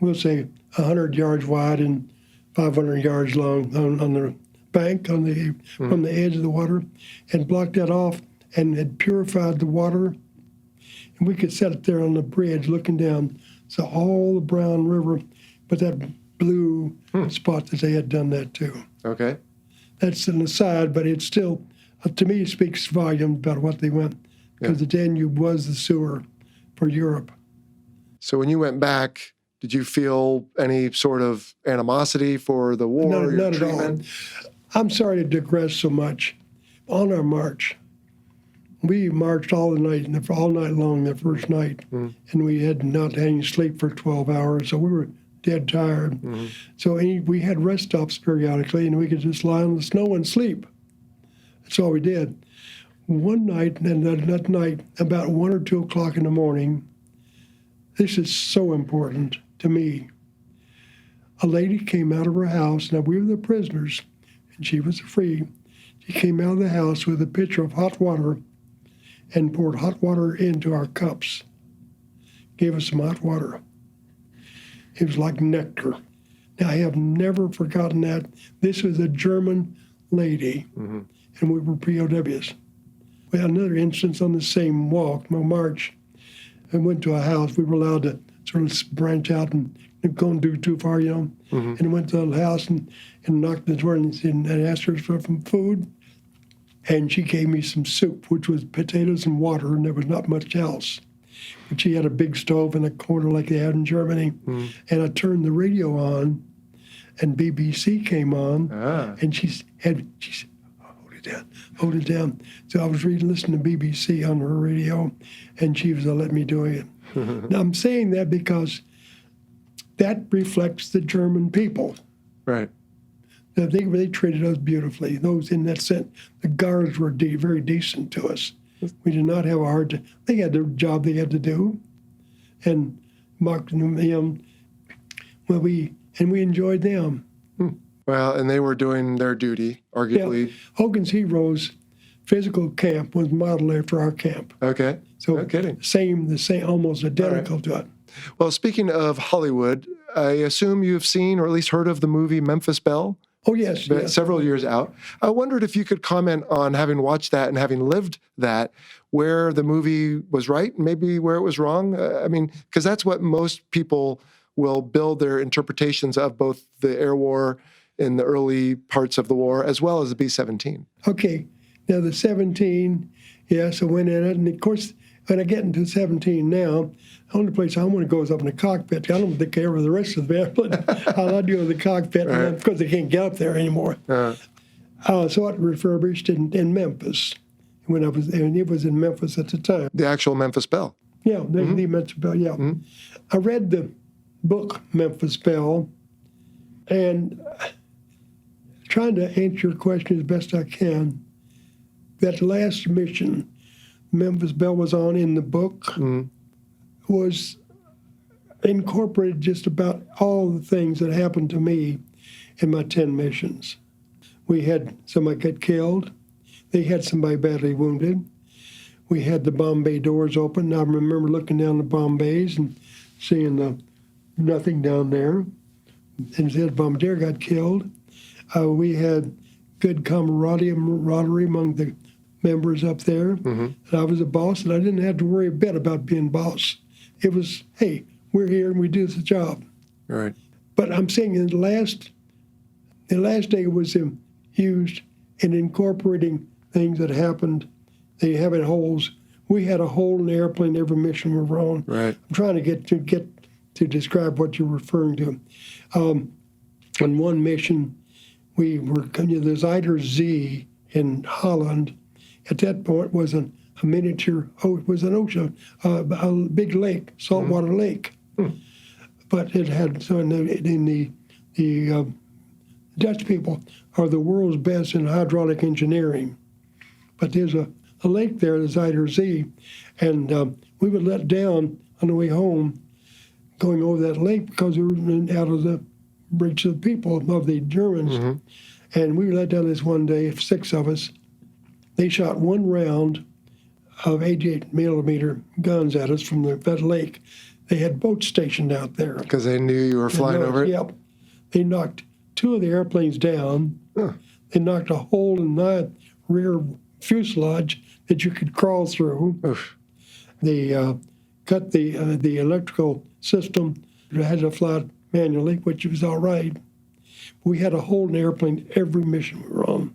we'll say 100 yards wide and 500 yards long on the bank, from the edge of the water, and blocked that off and had purified the water. And we could sit there on the bridge looking down, saw all the brown river, but that blue spot that they had done that too. Okay. That's an aside, but it's still, to me, it speaks volumes about what they went, because the Danube was the sewer for Europe. So when you went back, did you feel any sort of animosity for the war? Not at all. I'm sorry to digress so much. On our march, we marched all night long the first night, and we had not had any sleep for 12 hours, so we were dead tired. So we had rest stops periodically, and we could just lie on the snow and sleep. That's all we did. One night, and that night, about 1 or 2 o'clock in the morning, this is so important to me. A lady came out of her house. Now, we were the prisoners, and she was free. She came out of the house with a pitcher of hot water and poured hot water into our cups. Gave us some hot water. It was like nectar. Now, I have never forgotten that. This was a German lady, and we were POWs. We had another instance on the same march. I went to a house. We were allowed to sort of branch out and don't do too far, And went to the house and knocked on the door and asked her for some food. And she gave me some soup, which was potatoes and water, and there was not much else. But she had a big stove in a corner like they had in Germany. And I turned the radio on, and BBC came on, and she said, hold it down. So I was listening to BBC on her radio, and she was let me doing it. Now, I'm saying that because that reflects the German people. Right. They treated us beautifully. Those in that sense, the guards were very decent to us. We did not have a hard time. They had their job they had to do, and we enjoyed them. Well, and they were doing their duty, arguably. Yeah. Hogan's Heroes physical camp was modeled after our camp. Okay. So no kidding. The same, almost identical to it. Well, speaking of Hollywood, I assume you've seen or at least heard of the movie Memphis Belle? Oh, yes. Several years out. I wondered if you could comment on having watched that and having lived that, where the movie was right and maybe where it was wrong. I mean, because that's what most people will build their interpretations of, both the air war in the early parts of the war as well as the B-17. Okay. Now, the 17, yes, I went in it. And, of course, when I get into 17 now, the only place I want to go is up in the cockpit. I don't care with the rest of the airplane. All I do in the cockpit, Right. and because they can't get up there anymore. So it refurbished in Memphis. It was in Memphis at the time. The actual Memphis Belle. Yeah, the Memphis Belle, yeah. Mm-hmm. I read the book Memphis Belle, and trying to answer your question as best I can, that last mission Memphis Belle was on in the book was incorporated just about all the things that happened to me in my 10 missions. We had somebody get killed. They had somebody badly wounded. We had the bomb bay doors open. I remember looking down the bomb bays and seeing nothing down there. And the bombardier got killed. We had good camaraderie among the members up there. And I was a boss, and I didn't have to worry a bit about being boss. It was, hey, we're here and we do the job. Right. But I'm saying the last day was used in incorporating things that happened. They having holes. We had a hole in the airplane every mission we were on. Right. I'm trying to get to describe what you're referring to. On one mission, we were coming to the Zuider Z in Holland. At that point, was a miniature. It was an ocean, a big lake, saltwater lake. But it had the Dutch people are the world's best in hydraulic engineering. But there's a lake there, the Zuider Z, and we were let down on the way home, going over that lake because we were out of the reach of the people of the Germans, and we were let down this one day, 6 of us. They shot one round of 88 millimeter guns at us from that lake. They had boats stationed out there. Because they knew you were flying over it? Yep. They knocked 2 of the airplanes down. They knocked a hole in the rear fuselage that you could crawl through. Oof. They cut the electrical system. They had to fly it manually, which was all right. We had a hole in the airplane every mission we were on.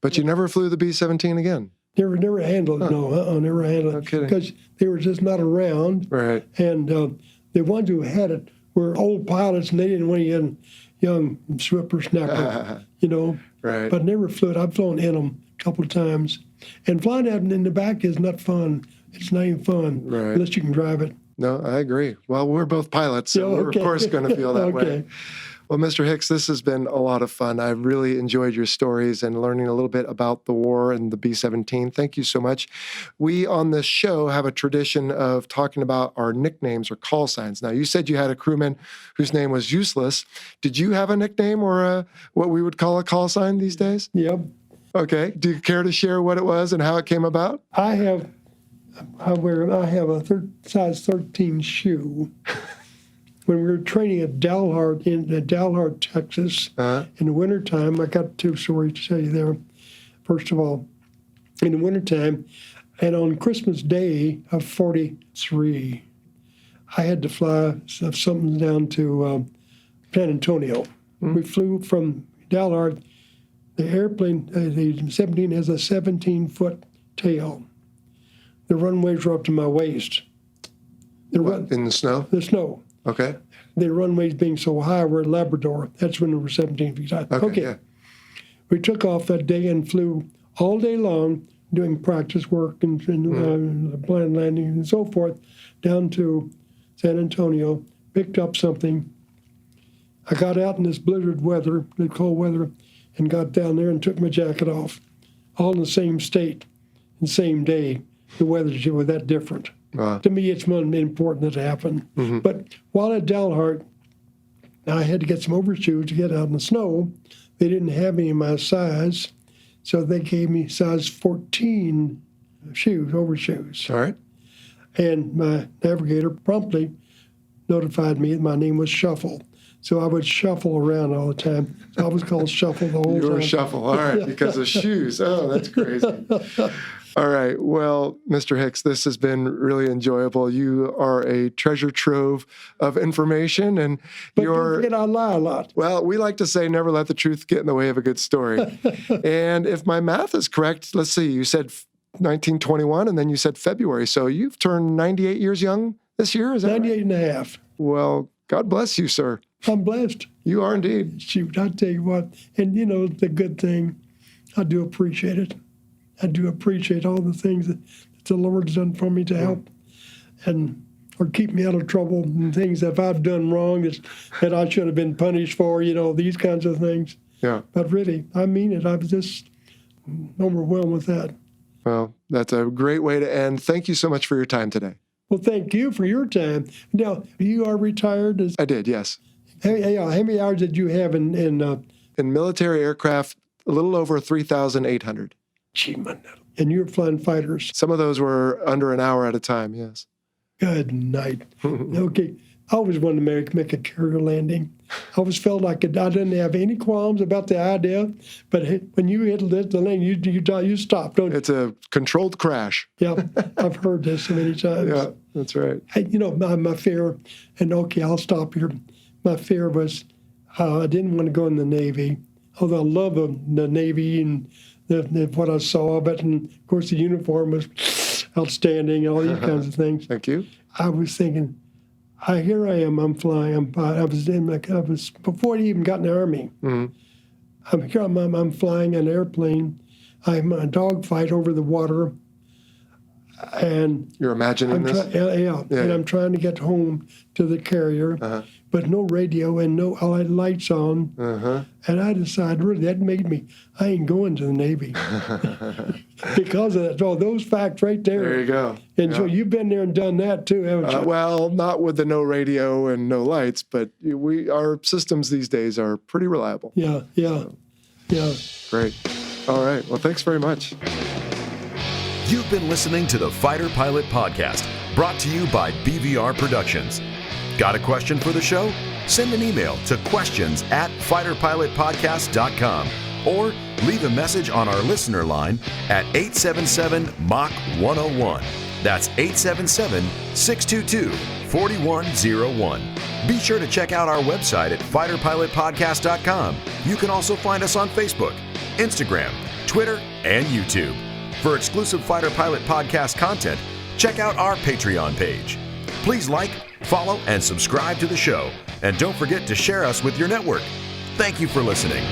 But you never flew the B-17 again? Never handled it, no. Never handled it. No kidding. Because they were just not around. Right. And the ones who had it were old pilots, and they didn't want a young whippersnapper, Right. But never flew it. I've flown in them a couple of times. And flying out in the back is not fun. It's not even fun Right. unless you can drive it. No, I agree. Well, we're both pilots, so we're, of course, going to feel that way. Well, Mr. Hicks, this has been a lot of fun. I really enjoyed your stories and learning a little bit about the war and the B-17. Thank you so much. We, on this show, have a tradition of talking about our nicknames or call signs. Now, you said you had a crewman whose name was Useless. Did you have a nickname or what we would call a call sign these days? Yep. Okay. Do you care to share what it was and how it came about? I wear a size 13 shoe. When we were training at Dalhart, Texas, in the wintertime, I got 2 stories to tell you there. First of all, in the wintertime, and on Christmas Day of 43, I had to fly something down to San Antonio. We flew from Dalhart. The airplane, the 17 has a 17-foot tail. The runways were up to my waist. In the snow? The snow. Okay. The runways being so high, we're at Labrador. That's when they were 17 feet high. Okay. Yeah. We took off that day and flew all day long doing practice work and planned landing and so forth down to San Antonio. picked up something. I got out in this blizzard weather, the cold weather, and got down there and took my jacket off, all in the same state, the same day. The weather was that different. To me, it's more important that it happened. Mm-hmm. But while at Dalhart, I had to get some overshoes to get out in the snow. They didn't have any in my size, so they gave me size 14 shoes, overshoes. All right. And my navigator promptly notified me that my name was Shuffle. So I would shuffle around all the time. So I was called Shuffle the whole time. You were Shuffle, all right, because of shoes. Oh, that's crazy. All right. Well, Mr. Hicks, this has been really enjoyable. You are a treasure trove of information, and But don't forget, I lie a lot. Well, we like to say never let the truth get in the way of a good story. And if my math is correct, let's see, you said 1921, and then you said February. So you've turned 98 years young this year, is that 98 and a half. Well, God bless you, sir. I'm blessed. You are indeed. Shoot, I tell you what. And you know, the good thing, I do appreciate it. I do appreciate all the things that the Lord's done for me to help and or keep me out of trouble and things that I've done wrong that I should have been punished for, you know, these kinds of things. Yeah. But really, I mean it. I was just overwhelmed with that. Well, that's a great way to end. Thank you so much for your time today. Well, thank you for your time. Now, you are retired. I did, yes. How many hours did you have in In military aircraft, a little over 3,800. and you were flying fighters? Some of those were under an hour at a time, yes. Good night. Okay. I always wanted to make a carrier landing. I always felt like I didn't have any qualms about the idea, but when you hit the lane, you stop, don't you? It's a controlled crash. Yeah, I've heard this so many times. Yeah, that's right. You know, my fear, and okay, I'll stop here. My fear was I didn't want to go in the Navy, although I love the Navy and what I saw of it, and of course the uniform was outstanding, all these kinds of things. Thank you. I was thinking, here I am. I'm flying. I was before I even got in the Army. Mm-hmm. I'm flying an airplane. I'm a dogfight over the water, and You're imagining this? And I'm trying to get home to the carrier, but no radio and no lights on. And I decided, really, that made me, I ain't going to the Navy because of that. So those facts right there. There you go. And so you've been there and done that too, haven't you? Well, not with the no radio and no lights, but our systems these days are pretty reliable. Yeah. Great. All right. Well, thanks very much. You've been listening to the Fighter Pilot Podcast, brought to you by BVR Productions. Got a question for the show? Send an email to questions@fighterpilotpodcast.com or leave a message on our listener line at 877-MACH-101. That's 877-622-4101. Be sure to check out our website at fighterpilotpodcast.com. You can also find us on Facebook, Instagram, Twitter, and YouTube. For exclusive Fighter Pilot Podcast content, check out our Patreon page. Please like, follow, and subscribe to the show. And don't forget to share us with your network. Thank you for listening.